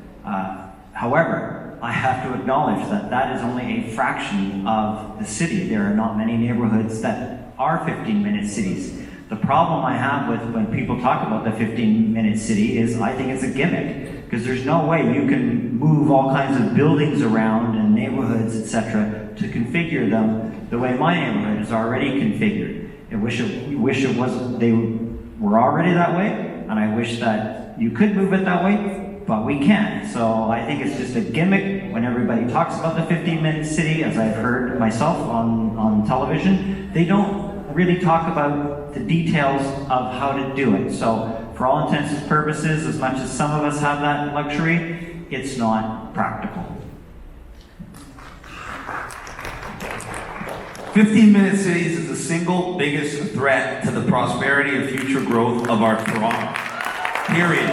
Speaker 7: However, I have to acknowledge that that is only a fraction of the city. There are not many neighborhoods that are 15-minute cities. The problem I have with when people talk about the 15-minute city is I think it's a gimmick, because there's no way you can move all kinds of buildings around and neighborhoods, etc., to configure them the way my neighborhood is already configured. I wish it was they were already that way, and I wish that you could move it that way, but we can't. So I think it's just a gimmick when everybody talks about the 15-minute city, as I've heard myself on television. They don't really talk about the details of how to do it. So for for all intents and purposes, as much as some of us have that luxury, it's not practical.
Speaker 8: 15-minute cities is the single biggest threat to the prosperity and future growth of our Toronto. Period.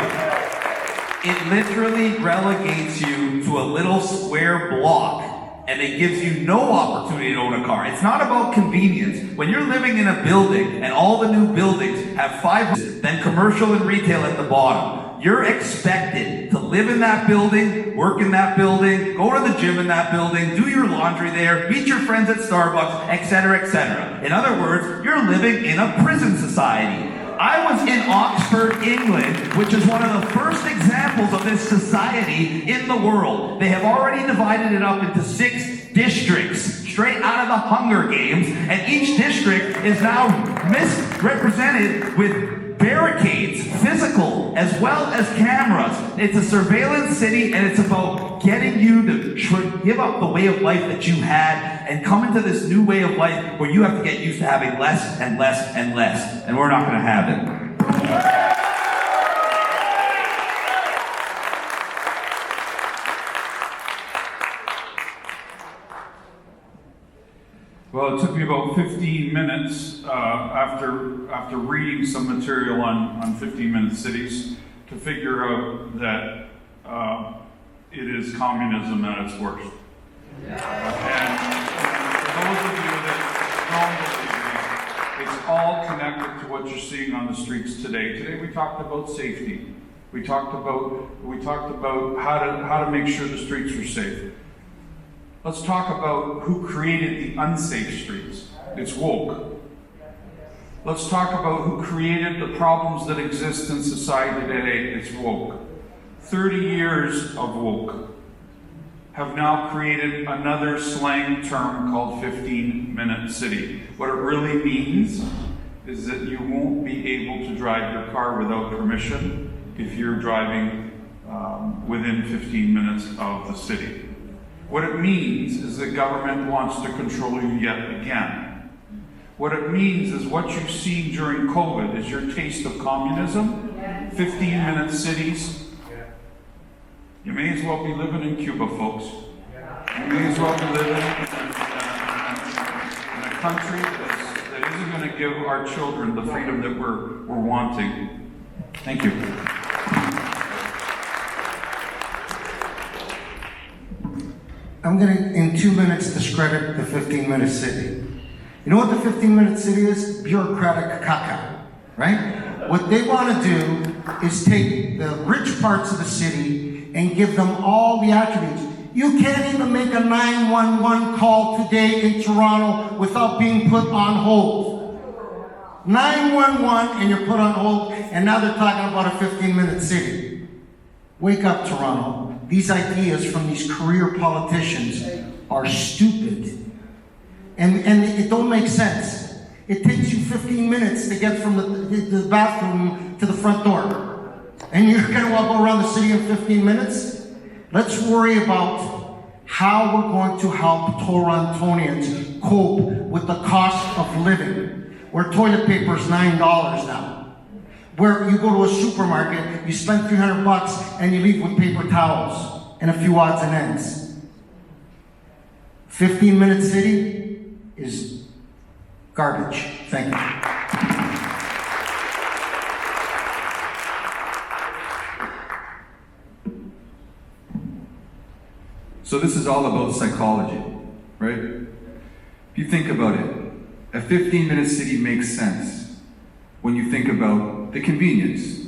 Speaker 8: It literally relegates you to a little square block, and it gives you no opportunity to own a car. It's not about convenience. When you're living in a building and all the new buildings have 5, then commercial and retail at the bottom, you're expected to live in that building, work in that building, go to the gym in that building, do your laundry there, meet your friends at Starbucks, etc., etc. In other words, you're living in a prison society. I was in Oxford, England, which is one of the first examples of this society in the world. They have already divided it up into 6 districts, straight out of the Hunger Games, and each district is now misrepresented with barricades, physical, as well as cameras. It's a surveillance city, and it's about getting you to give up the way of life that you had and come into this new way of life where you have to get used to having less and less and less. And we're not going to have it.
Speaker 9: Well, it took me about 15 minutes after reading some material on 15-minute cities to figure out that it is communism at its worst. And for those of you that don't believe me, it's all connected to what you're seeing on the streets today. Today we talked about safety. We talked about how to make sure the streets are safe. Let's talk about who created the unsafe streets. It's woke. Let's talk about who created the problems that exist in society today. It's woke. 30 years of woke have now created another slang term called 15-minute city. What it really means is that you won't be able to drive your car without permission if you're driving within 15 minutes of the city. What it means is that government wants to control you yet again. What it means is what you've seen during COVID is your taste of communism, 15-minute cities. You may as well be living in Cuba, folks. You may as well be living in a country that isn't going to give our children the freedom that we're wanting. Thank you.
Speaker 3: I'm going to, in 2 minutes, discredit the 15-minute city. You know what the 15-minute city is? Bureaucratic caca, right? What they want to do is take the rich parts of the city and give them all the attributes. You can't even make a 911 call today in Toronto without being put on hold. 911 and you're put on hold, and now they're talking about a 15-minute city. Wake up, Toronto. These ideas from these career politicians are stupid. And it don't make sense. It takes you 15 minutes to get from the bathroom to the front door. And you're gonna go around the city in 15 minutes? Let's worry about how we're going to help Torontonians cope with the cost of living, where toilet paper is $9 now. Where you go to a supermarket, you spend $300 and you leave with paper towels and a few odds and ends. 15-minute city is garbage. Thank you.
Speaker 4: So this is all about psychology, right? If you think about it, a 15-minute city makes sense when you think about the convenience.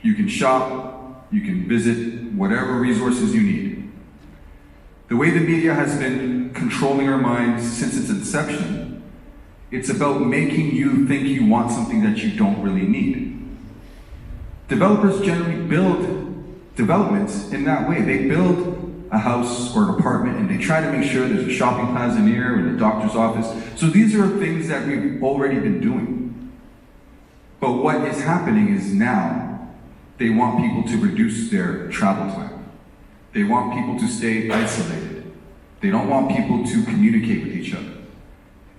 Speaker 4: You can shop, you can visit whatever resources you need. The way the media has been controlling our minds since its inception, it's about making you think you want something that you don't really need. Developers generally build developments in that way. They build a house or an apartment and they try to make sure there's a shopping plaza near and a doctor's office. So these are things that we've already been doing. But what is happening is now they want people to reduce their travel time. They want people to stay isolated. They don't want people to communicate with each other.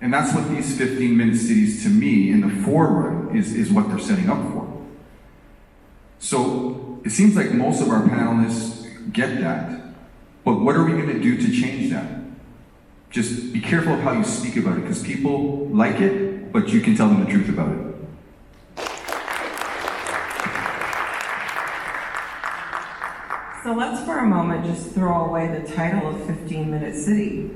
Speaker 4: And that's what these 15-minute cities, to me, in the forefront, is what they're setting up for. So it seems like most of our panelists get that. But what are we going to do to change that? Just be careful of how you speak about it, because people like it, but you can tell them the truth about it.
Speaker 5: So let's for a moment just throw away the title of 15-minute city.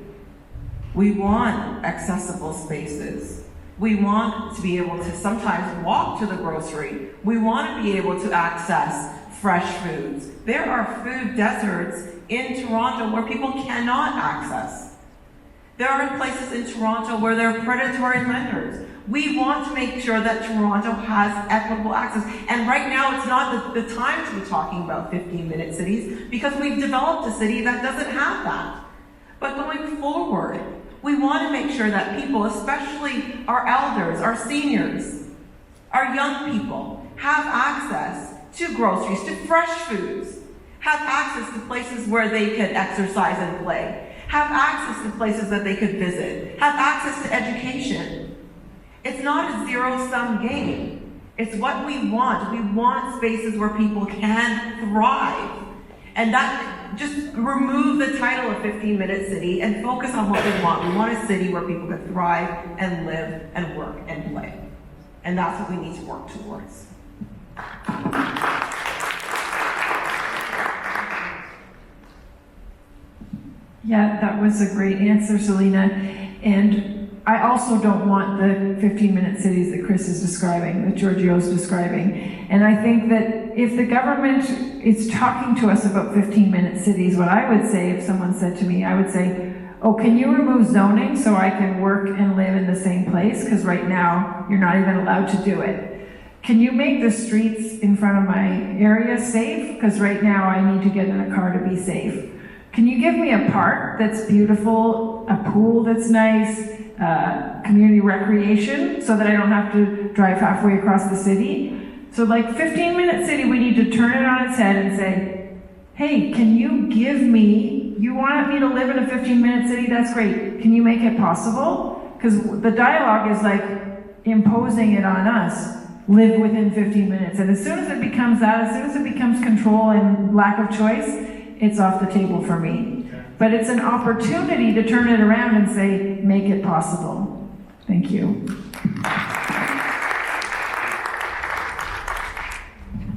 Speaker 5: We want accessible spaces. We want to be able to sometimes walk to the grocery. We want to be able to access fresh foods. There are food deserts in Toronto where people cannot access. There are places in Toronto where there are predatory lenders. We want to make sure that Toronto has equitable access. And right now, it's not the time to be talking about 15-minute cities because we've developed a city that doesn't have that. But going forward, we want to make sure that people, especially our elders, our seniors, our young people, have access to groceries, to fresh foods, have access to places where they could exercise and play, have access to places that they could visit, have access to education. It's not a zero-sum game. It's what we want. We want spaces where people can thrive. And that, just remove the title of 15-minute city and focus on what we want. We want a city where people can thrive and live and work and play. And that's what we need to work towards.
Speaker 6: Yeah, that was a great answer, Selena. And I also don't want the 15-minute cities that Chris is describing, that Giorgio's describing. And I think that if the government is talking to us about 15-minute cities, what I would say if someone said to me, I would say, oh, can you remove zoning so I can work and live in the same place? Because right now, you're not even allowed to do it. Can you make the streets in front of my area safe? Because right now, I need to get in a car to be safe. Can you give me a park that's beautiful, a pool that's nice, community recreation, so that I don't have to drive halfway across the city? So like 15-minute city, we need to turn it on its head and say, hey, can you give me, you want me to live in a 15-minute city? That's great. Can you make it possible? Because the dialogue is like imposing it on us. Live within 15 minutes. And as soon as it becomes that, as soon as it becomes control and lack of choice, it's off the table for me. But it's an opportunity to turn it around and say, make it possible. Thank you.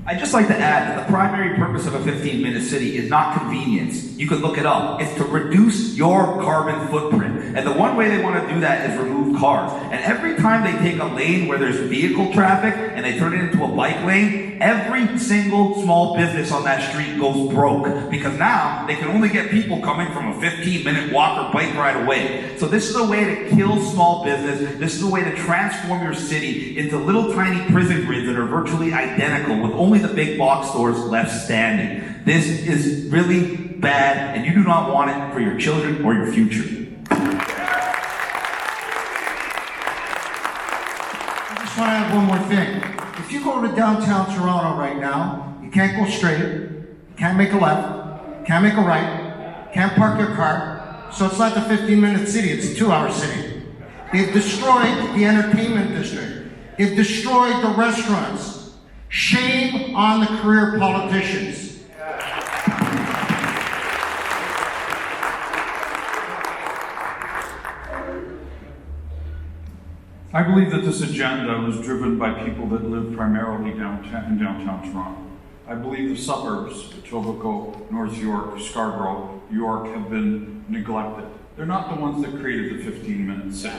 Speaker 8: I'd just like to add that the primary purpose of a 15-minute city is not convenience. You can look it up. It's to reduce your carbon footprint. And the one way they want to do that is remove cars. And every time they take a lane where there's vehicle traffic and they turn it into a bike lane, every single small business on that street goes broke. Because now they can only get people coming from a 15-minute walk or bike ride away. So this is a way to kill small business. This is a way to transform your city into little tiny prison grids that are virtually identical with only the big box stores left standing. This is really bad, and you do not want it for your children or your future.
Speaker 3: I just want to add one more thing. If you go to downtown Toronto right now, you can't go straight, you can't make a left, can't make a right, can't park your car. So it's not the 15-minute city, it's a 2-hour city. They've destroyed the entertainment district. They've destroyed the restaurants. Shame on the career politicians.
Speaker 9: I believe that this agenda was driven by people that live primarily in downtown Toronto. I believe the suburbs, Etobicoke, North York, Scarborough, York, have been neglected. They're not the ones that created the 15-minute city.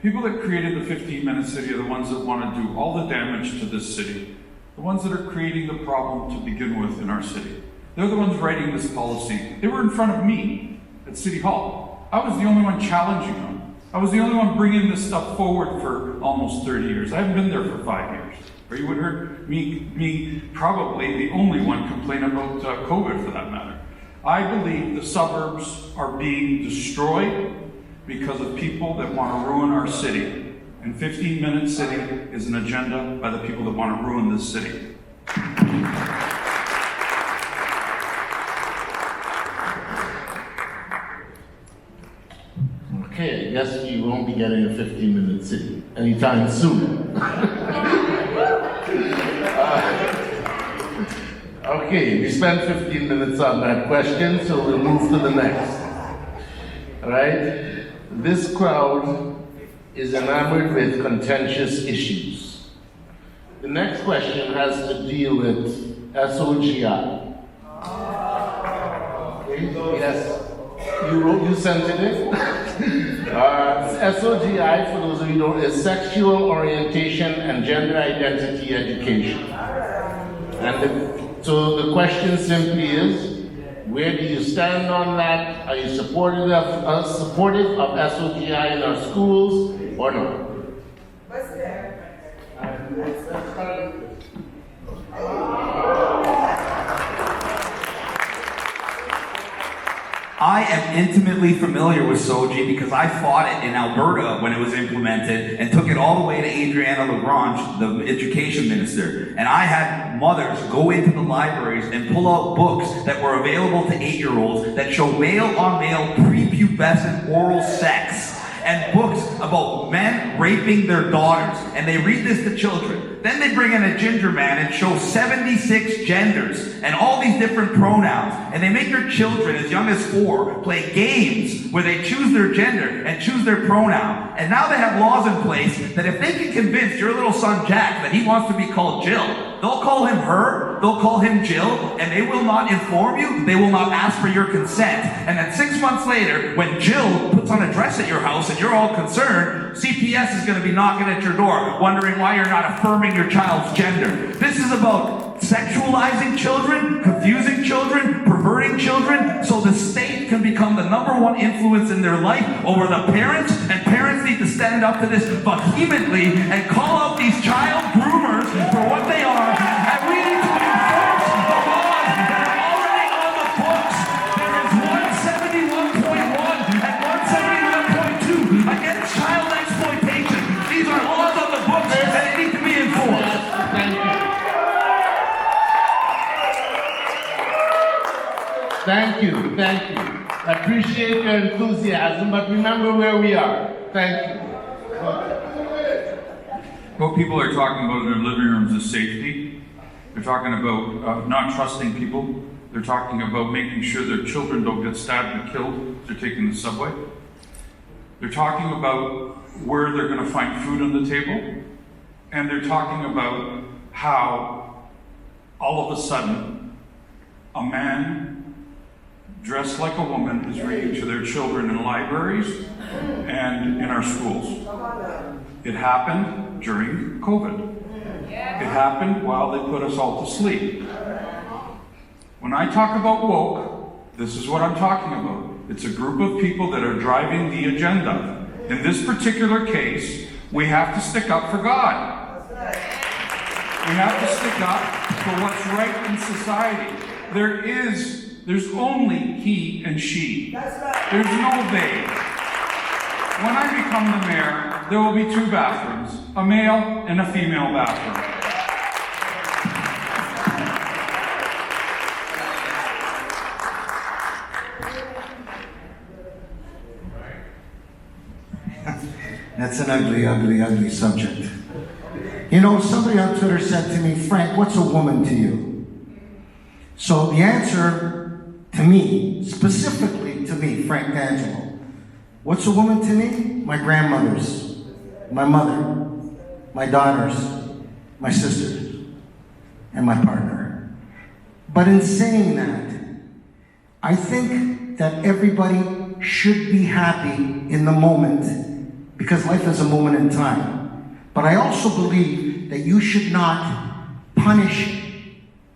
Speaker 9: People that created the 15-minute city are the ones that want to do all the damage to this city. The ones that are creating the problem to begin with in our city. They're the ones writing this policy. They were in front of me at City Hall. I was the only one challenging them. I was the only one bringing this stuff forward for almost 30 years. I haven't been there for 5 years. Or you would have heard me probably the only one complain about COVID for that matter. I believe the suburbs are being destroyed because of people that want to ruin our city. And 15-minute city is an agenda by the people that want to ruin this city.
Speaker 2: Okay, I guess you won't be getting a 15-minute city anytime soon. Okay, we spent 15 minutes on that question, so we'll move to the next. All right? This crowd is enamored with contentious issues. The next question has to deal with SOGI. Okay? Yes, you sent it in? SOGI, for those of you who don't know, is Sexual Orientation and Gender Identity Education. And so the question simply is, where do you stand on that? Are you supportive of SOGI in our schools or not?
Speaker 11: What's there?
Speaker 8: I am intimately familiar with SOGI because I fought it in Alberta when it was implemented and took it all the way to Adriana Lagrange, the education minister. And I had mothers go into the libraries and pull out books that were available to 8-year-olds that show male-on-male prepubescent oral sex and books about men raping their daughters. And they read this to children. Then they bring in a ginger man and show 76 genders and all these different pronouns. And they make their children as young as 4 play games where they choose their gender and choose their pronoun. And now they have laws in place that if they can convince your little son Jack that he wants to be called Jill, they'll call him her, they'll call him Jill, and they will not inform you, they will not ask for your consent. And then 6 months later, when Jill puts on a dress at your house and you're all concerned, CPS is going to be knocking at your door, wondering why you're not affirming your child's gender. This is about sexualizing children, confusing children, perverting children, so the state can become the #1 influence in their life over the parents, and parents need to stand up to this vehemently and call out these child groomers for what they are, and we need to enforce the laws that are already on the books. There is 171.1 and 171.2 against child exploitation. These are laws on the books and they need to be enforced.
Speaker 2: Thank you. I appreciate your enthusiasm, but remember where we are. Thank you.
Speaker 9: What people are talking about in their living rooms is safety. They're talking about not trusting people. They're talking about making sure their children don't get stabbed and killed if they're taking the subway. They're talking about where they're going to find food on the table. And they're talking about how all of a sudden a man dressed like a woman is reading to their children in libraries and in our schools. It happened during COVID. It happened while they put us all to sleep. When I talk about woke, this is what I'm talking about. It's a group of people that are driving the agenda. In this particular case, we have to stick up for God. We have to stick up for what's right in society. There's only he and she. There's no they. When I become the mayor, there will be 2 bathrooms, a male and a female bathroom.
Speaker 3: That's an ugly subject. You know, somebody on Twitter said to me, Frank, what's a woman to you? So the answer to me, specifically to me, Frank D'Angelo, what's a woman to me? My grandmothers, my mother, my daughters, my sisters, and my partner. But in saying that, I think that everybody should be happy in the moment because life is a moment in time. But I also believe that you should not punish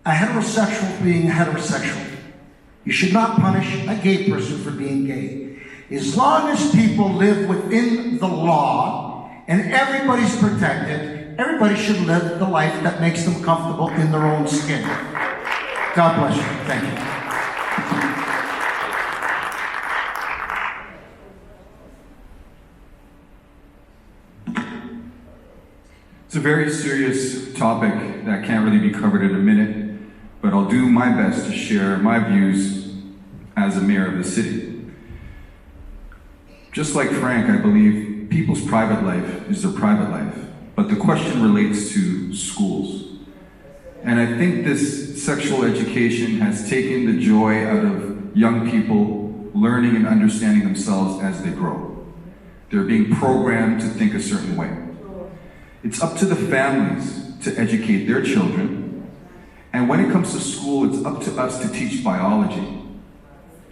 Speaker 3: a heterosexual for being heterosexual. You should not punish a gay person for being gay. As long as people live within the law and everybody's protected, everybody should live the life that makes them comfortable in their own skin. God bless you. Thank you.
Speaker 4: It's a very serious topic that can't really be covered in a minute, but I'll do my best to share my views as a mayor of the city. Just like Frank, I believe people's private life is their private life, but the question relates to schools. And I think this sexual education has taken the joy out of young people learning and understanding themselves as they grow. They're being programmed to think a certain way. It's up to the families to educate their children. And when it comes to school, it's up to us to teach biology,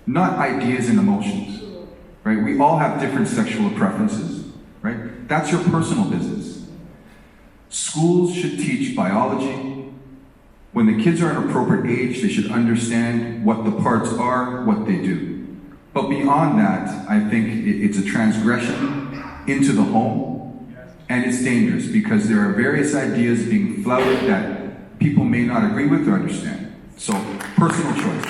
Speaker 4: not ideas and emotions, right? We all have different sexual preferences, right? That's your personal business. Schools should teach biology. When the kids are an appropriate age, they should understand what the parts are, what they do. But beyond that, I think it's a transgression into the home, and it's dangerous because there are various ideas being flouted that people may not agree with or understand. So, personal choice.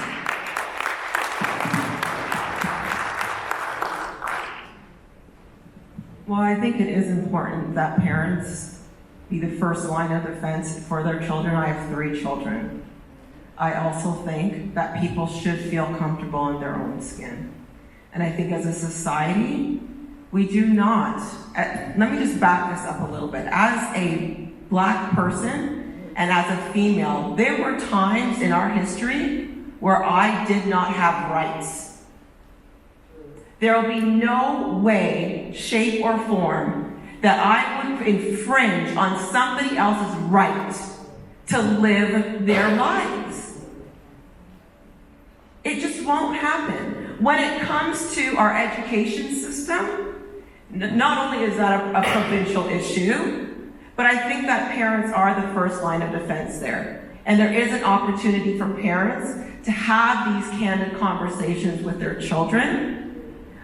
Speaker 5: Well, I think it is important that parents be the first line of defense for their children. I have 3 children. I also think that people should feel comfortable in their own skin. And I think as a society, we do not. Let me just back this up a little bit. As a Black person and as a female, there were times in our history where I did not have rights. There will be no way, shape, or form that I would infringe on somebody else's right to live their lives. It just won't happen. When it comes to our education system, not only is that a provincial issue, but I think that parents are the first line of defense there. And there is an opportunity for parents to have these candid conversations with their children,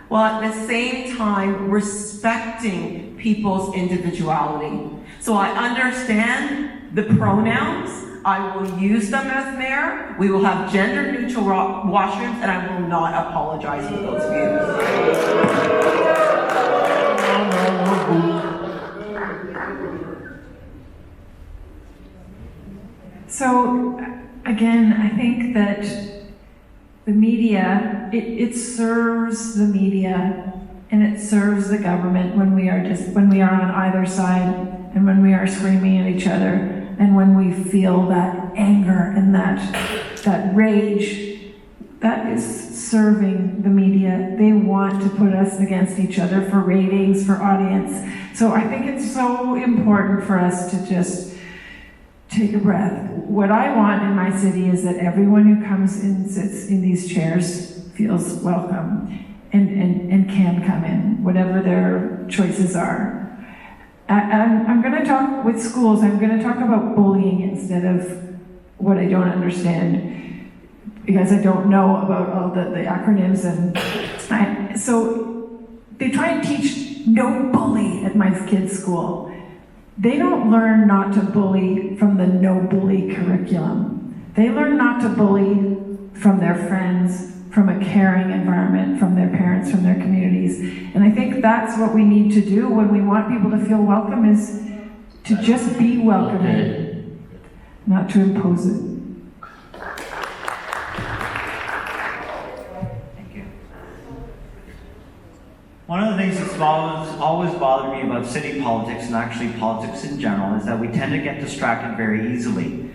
Speaker 5: while at the same time respecting people's individuality. So I understand the pronouns. I will use them as mayor. We will have gender-neutral washrooms, and I will not apologize for those views.
Speaker 6: So, again, I think that the media, it serves the media and it serves the government when we are on either side and when we are screaming at each other. And when we feel that anger and that rage, that is serving the media. They want to put us against each other for ratings, for audience. So I think it's so important for us to just take a breath. What I want in my city is that everyone who comes and sits in these chairs feels welcome and can come in, whatever their choices are. I'm going to talk with schools. I'm going to talk about bullying instead of what I don't understand, because I don't know about all the acronyms. And so they try and teach no bully at my kids' school. They don't learn not to bully from the no bully curriculum. They learn not to bully from their friends, from a caring environment, from their parents, from their communities. And I think that's what we need to do when we want people to feel welcome, is to just be welcoming, not to impose it.
Speaker 7: Thank you. One of the things that's always bothered me about city politics, and actually politics in general, is that we tend to get distracted very easily.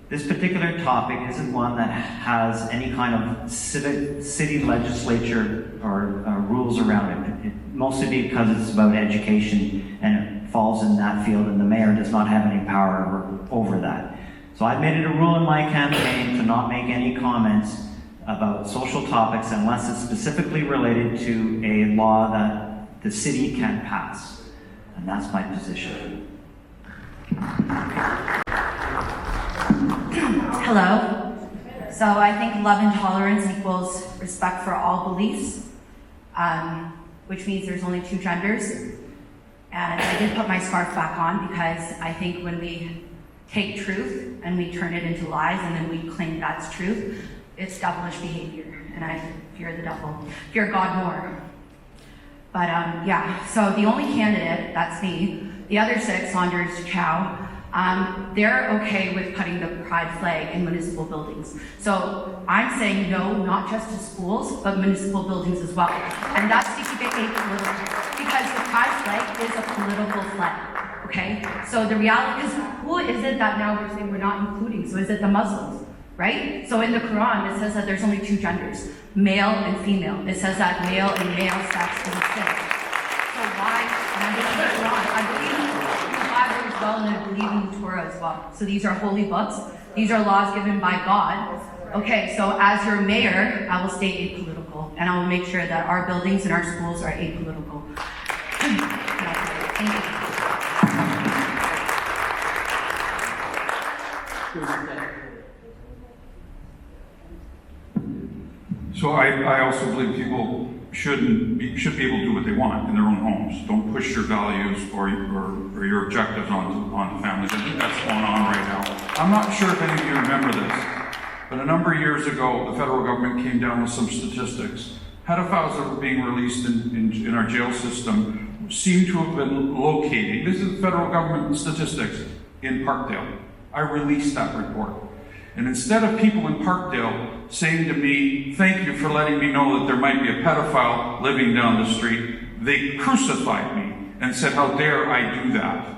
Speaker 7: This particular topic isn't one that has any kind of city legislature or rules around it. Mostly because it's about education and it falls in that field, and the mayor does not have any power over that. So I made it a rule in my campaign to not make any comments about social topics unless it's specifically related to a law that the city can pass. And that's my position.
Speaker 10: Hello. So I think love and tolerance equals respect for all beliefs, which means there's only 2 genders. And I did put my scarf back on because I think when we take truth and we turn it into lies and then we claim that's truth, it's devilish behavior. And I fear the devil, fear God more. But yeah, so the only candidate, that's me. The other 6, Saunders, Chow, they're okay with putting the pride flag in municipal buildings. So I'm saying no, not just to schools, but municipal buildings as well. And that's to keep it apolitical, because the pride flag is a political flag. okay? So the reality is, who is it that now we're saying we're not including? So is it the Muslims, right? So in the Quran, it says that there's only 2 genders, male and female. It says that male and male sex is a sin. So why, and I believe the Quran, I believe in the Bible as well, and I believe in the Torah as well. So these are holy books. These are laws given by God. Okay, so as your mayor, I will stay apolitical, and I will make sure that our buildings and our schools are apolitical. Thank you.
Speaker 9: So I also believe people should be able to do what they want in their own homes. Don't push your values or your objectives onto families. I think that's going on right now. I'm not sure if any of you remember this, but a number of years ago, the federal government came down with some statistics. Pedophiles that were being released in our jail system seem to have been locating, this is federal government statistics, in Parkdale. I released that report. And instead of people in Parkdale saying to me, thank you for letting me know that there might be a pedophile living down the street, they crucified me and said, how dare I do that?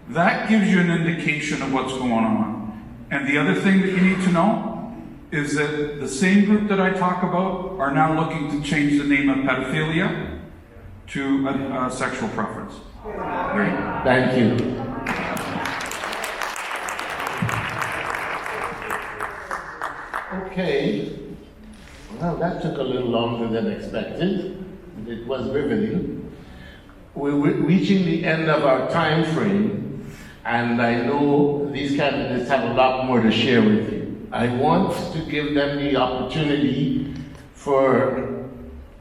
Speaker 9: That gives you an indication of what's going on. And the other thing that you need to know is that the same group that I talk about are now looking to change the name of pedophilia to a sexual preference.
Speaker 2: Thank you. Okay, well, that took a little longer than expected. It was riveting. We're reaching the end of our time frame, and I know these candidates have a lot more to share with you. I want to give them the opportunity for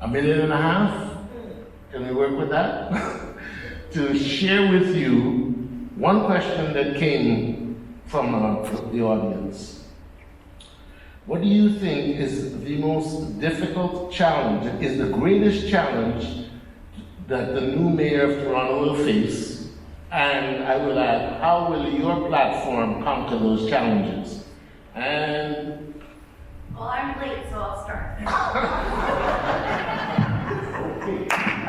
Speaker 2: a minute and a half. Can we work with that? To share with you one question that came from the audience. What do you think is the most difficult challenge, is the greatest challenge that the new mayor of Toronto will face? And I will add, how will your platform conquer those challenges? And...
Speaker 10: Well, I'm late, so I'll start.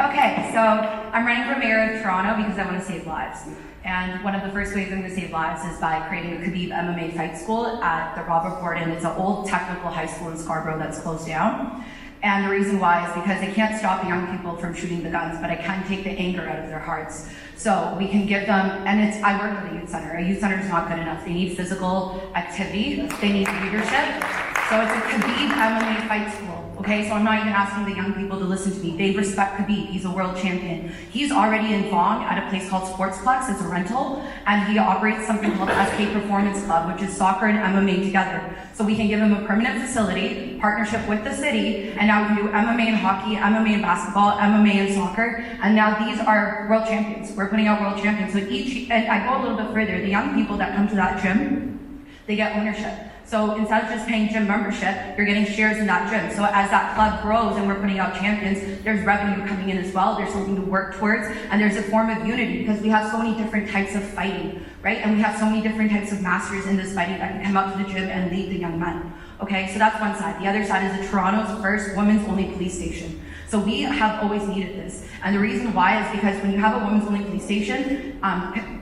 Speaker 10: Okay, so I'm running for mayor of Toronto because I want to save lives. And one of the first ways I'm going to save lives is by creating a Khabib MMA fight school at the Robert Borden. It's an old technical high school in Scarborough that's closed down. And the reason why is because I can't stop young people from shooting the guns, but I can take the anger out of their hearts. So we can give them, and I work at a youth center. A youth center is not good enough. They need physical activity. They need leadership. So it's a Khabib MMA fight school. Okay, so I'm not even asking the young people to listen to me. They respect Khabib. He's a world champion. He's already in Vaughan at a place called Sportsplex. It's a rental, and he operates something called SK Performance Club, which is soccer and MMA together. So we can give him a permanent facility, partnership with the city, and now we can do MMA and hockey, MMA and basketball, MMA and soccer, and now these are world champions. We're putting out world champions. So and I go a little bit further. The young people that come to that gym, they get ownership. So instead of just paying gym membership, you're getting shares in that gym. So as that club grows and we're putting out champions, there's revenue coming in as well. There's something to work towards, and there's a form of unity because we have so many different types of fighting, right? And we have so many different types of masters in this fighting that can come out to the gym and lead the young men. Okay, so that's one side. The other side is the Toronto's first women's only police station. So we have always needed this. And the reason why is because when you have a women's only police station,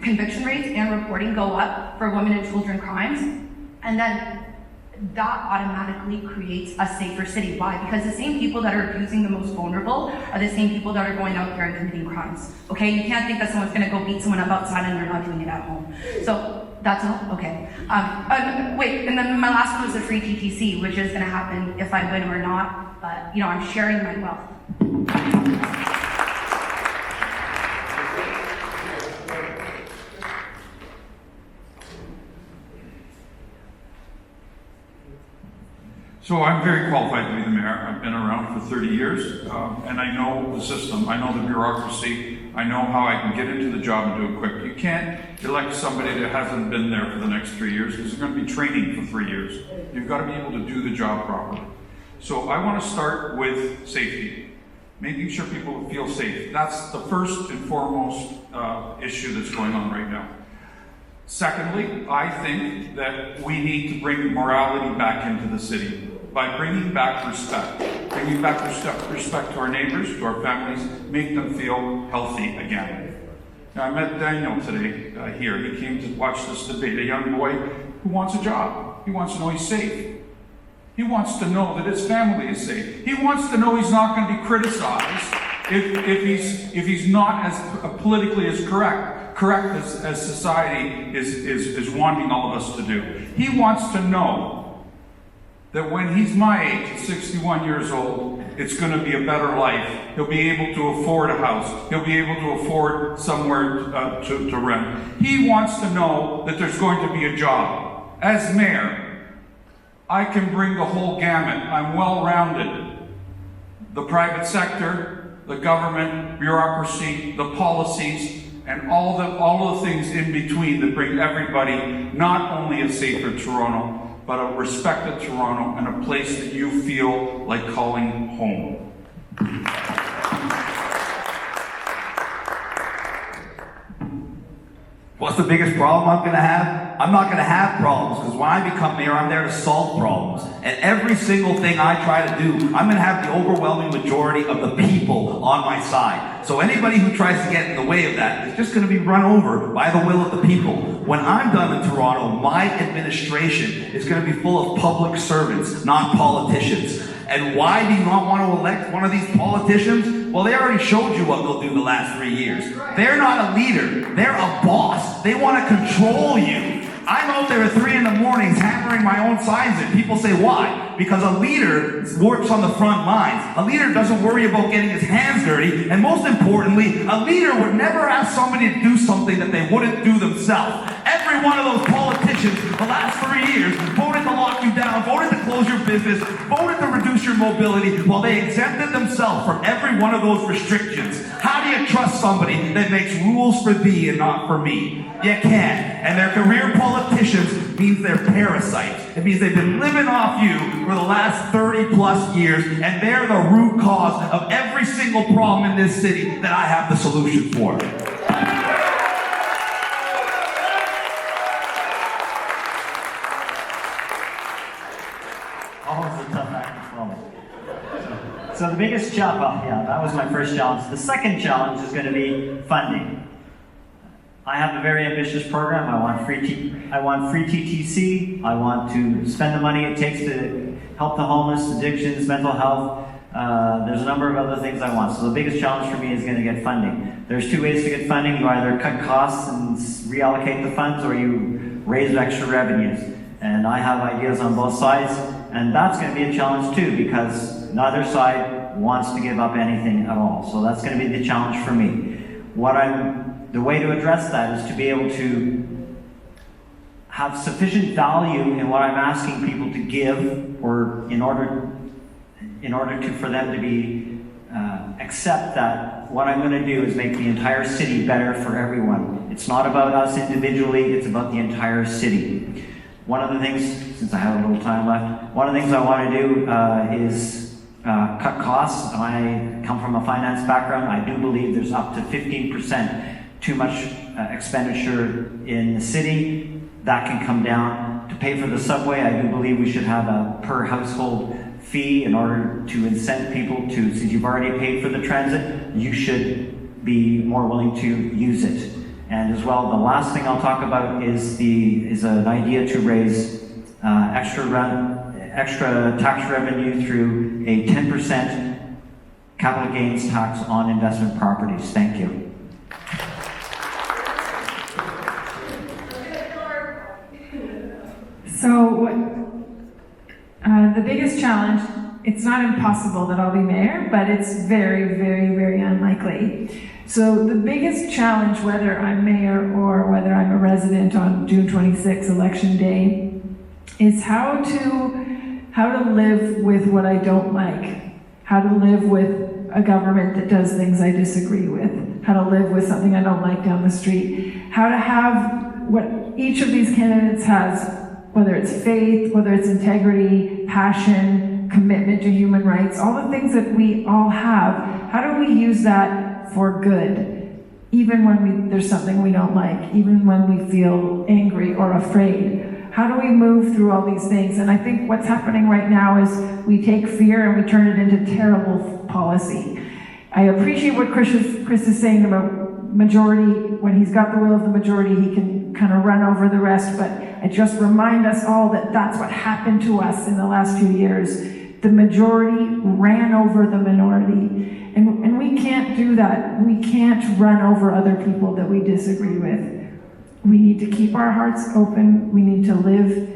Speaker 10: conviction rates and reporting go up for women and children crimes. And then that automatically creates a safer city. Why? Because the same people that are abusing the most vulnerable are the same people that are going out there and committing crimes. Okay, you can't think that someone's gonna go beat someone up outside and they're not doing it at home. So that's all, okay. Wait, and then my last one was the free TTC, which is gonna happen if I win or not, but you know, I'm sharing my wealth.
Speaker 9: So I'm very qualified to be the mayor. I've been around for 30 years, and I know the system. I know the bureaucracy. I know how I can get into the job and do it quick. You can't elect somebody that hasn't been there for the next 3 years because they're going to be training for 3 years. You've got to be able to do the job properly. So I want to start with safety, making sure people feel safe. That's the first and foremost issue that's going on right now. Secondly, I think that we need to bring morality back into the city by bringing back respect. Bringing back respect to our neighbors, to our families, make them feel healthy again. Now, I met Daniel today here. He came to watch this debate, a young boy who wants a job. He wants to know he's safe. He wants to know that his family is safe. He wants to know he's not going to be criticized if he's not as politically as correct as society is wanting all of us to do. He wants to know that when he's my age, 61 years old, it's going to be a better life. He'll be able to afford a house. He'll be able to afford somewhere to rent. He wants to know that there's going to be a job. As mayor, I can bring the whole gamut. I'm well-rounded. The private sector, the government, bureaucracy, the policies, and all the things in between that bring everybody not only a safer Toronto, but a respected Toronto and a place that you feel like calling home.
Speaker 8: What's the biggest problem I'm going to have? I'm not going to have problems, because when I become mayor, I'm there to solve problems. And every single thing I try to do, I'm going to have the overwhelming majority of the people on my side. So anybody who tries to get in the way of that is just going to be run over by the will of the people. When I'm done in Toronto, my administration is going to be full of public servants, not politicians. And why do you not want to elect one of these politicians? Well, they already showed you what they'll do the last 3 years. They're not a leader. They're a boss. They want to control you. I'm out there at 3 in the mornings hammering my own signs in. People say, why? Because a leader works on the front lines. A leader doesn't worry about getting his hands dirty. And most importantly, a leader would never ask somebody to do something that they wouldn't do themselves. Every one of those politicians the last 3 years voted to lock you down, voted to close your business, voted to reduce your mobility, while they exempted themselves from every one of those restrictions. How do you trust somebody that makes rules for thee and not for me? You can't. And their career politicians means they're parasites. It means they've been living off you for the last 30 plus years, and they're the root cause of every single problem in this city that I have the solution for.
Speaker 7: Always a tough act to follow. So the biggest challenge, well, yeah, that was my first challenge. The second challenge is going to be funding. I have a very ambitious program. I want free TTC. I want to spend the money it takes to help the homeless, addictions, mental health. There's a number of other things I want. So the biggest challenge for me is going to get funding. There's 2 ways to get funding. You either cut costs and reallocate the funds, or you raise extra revenues. And I have ideas on both sides. And that's going to be a challenge too, because neither side wants to give up anything at all. So that's going to be the challenge for me. The way to address that is to be able to have sufficient value in what I'm asking people to give, or in order for them to be accept that what I'm going to do is make the entire city better for everyone. It's not about us individually, it's about the entire city. One of the things, since I have a little time left, one of the things I want to do is cut costs. I come from a finance background. I do believe there's up to 15% too much expenditure in the city. That can come down. To pay for the subway, I do believe we should have a per household fee in order to incent people to, since you've already paid for the transit, you should be more willing to use it. And as well, the last thing I'll talk about is an idea to raise extra tax revenue through a 10% capital gains tax on investment properties. Thank you.
Speaker 6: So, the biggest challenge, it's not impossible that I'll be mayor, but it's very, very, very unlikely. So the biggest challenge, whether I'm mayor or whether I'm a resident on June 26th, election day, is how to live with what I don't like, how to live with a government that does things I disagree with, how to live with something I don't like down the street, how to have what each of these candidates has, whether it's faith, whether it's integrity, passion, commitment to human rights, all the things that we all have. How do we use that for good, even when there's something we don't like, even when we feel angry or afraid? How do we move through all these things? And I think what's happening right now is we take fear and we turn it into terrible policy. I appreciate what Chris is saying about majority, when he's got the will of the majority, he can kind of run over the rest. But I just remind us all that that's what happened to us in the last few years. The majority ran over the minority. And we can't do that. We can't run over other people that we disagree with. We need to keep our hearts open. We need to live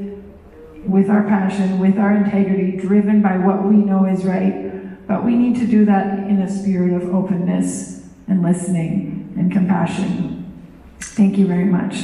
Speaker 6: with our passion, with our integrity, driven by what we know is right. But we need to do that in a spirit of openness and listening and compassion. Thank you very much.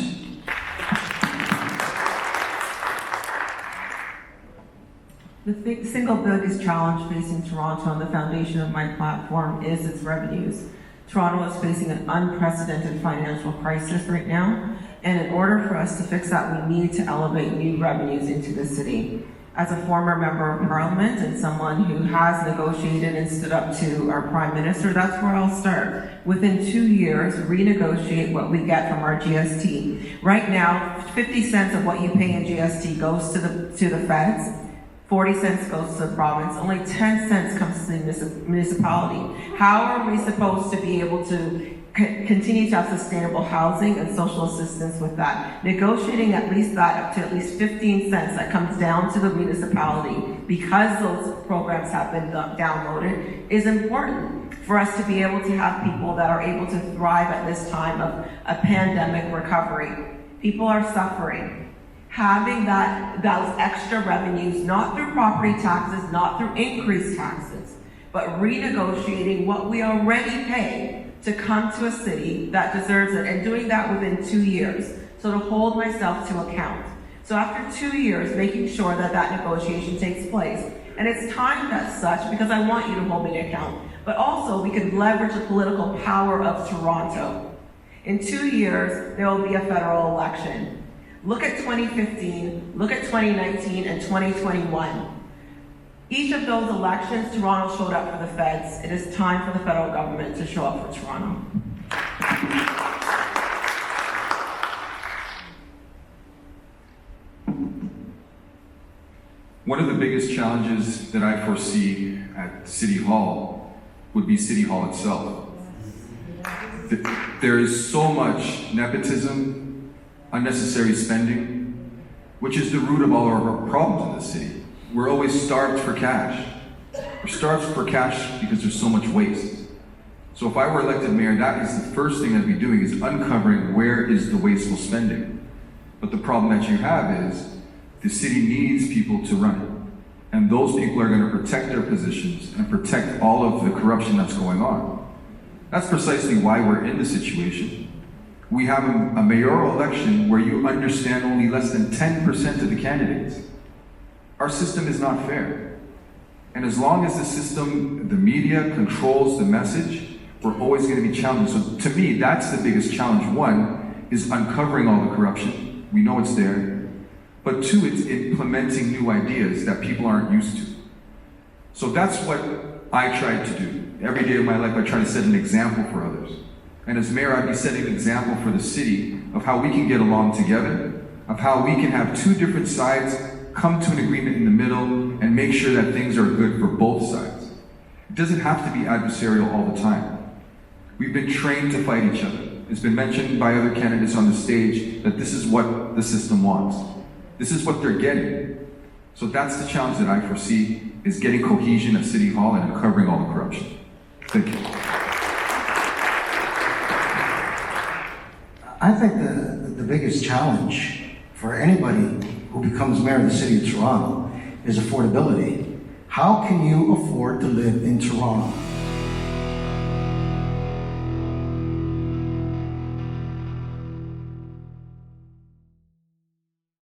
Speaker 5: The single biggest challenge facing Toronto and the foundation of my platform is its revenues. Toronto is facing an unprecedented financial crisis right now, and in order for us to fix that, we need to elevate new revenues into the city. As a former member of parliament and someone who has negotiated and stood up to our prime minister, that's where I'll start. Within 2 years, renegotiate what we get from our GST. Right now, 50 cents of what you pay in GST goes to the feds. 40 cents goes to the province, only 10 cents comes to the municipality. How are we supposed to be able to continue to have sustainable housing and social assistance with that? Negotiating at least that up to at least 15 cents that comes down to the municipality, because those programs have been downloaded, is important for us to be able to have people that are able to thrive at this time of a pandemic recovery. People are suffering. Having those extra revenues, not through property taxes, not through increased taxes, but renegotiating what we already pay to come to a city that deserves it, and doing that within 2 years. So to hold myself to account. So after 2 years, making sure that negotiation takes place. And it's timed as such because I want you to hold me to account. But also we can leverage the political power of Toronto. In 2 years, there will be a federal election. Look at 2015, look at 2019 and 2021. Each of those elections, Toronto showed up for the feds. It is time for the federal government to show up for Toronto.
Speaker 4: One of the biggest challenges that I foresee at City Hall would be City Hall itself. There is so much nepotism, unnecessary spending, which is the root of all our problems in the city. We're always starved for cash. We're starved for cash because there's so much waste. So if I were elected mayor, that is the first thing I'd be doing, is uncovering where is the wasteful spending. But the problem that you have is the city needs people to run it. And those people are going to protect their positions and protect all of the corruption that's going on. That's precisely why we're in this situation. We have a mayoral election where you understand only less than 10% of the candidates. Our system is not fair. And as long as the system, the media controls the message, we're always going to be challenged. So to me, that's the biggest challenge. One is uncovering all the corruption. We know it's there. But two, it's implementing new ideas that people aren't used to. So that's what I try to do. Every day of my life, I try to set an example for others. And as mayor, I'd be setting an example for the city of how we can get along together, of how we can have two different sides come to an agreement in the middle and make sure that things are good for both sides. It doesn't have to be adversarial all the time. We've been trained to fight each other. It's been mentioned by other candidates on the stage that this is what the system wants. This is what they're getting. So that's the challenge that I foresee, is getting cohesion at City Hall and uncovering all the corruption. Thank you.
Speaker 3: I think the biggest challenge for anybody who becomes mayor of the city of Toronto is affordability. How can you afford to live in Toronto?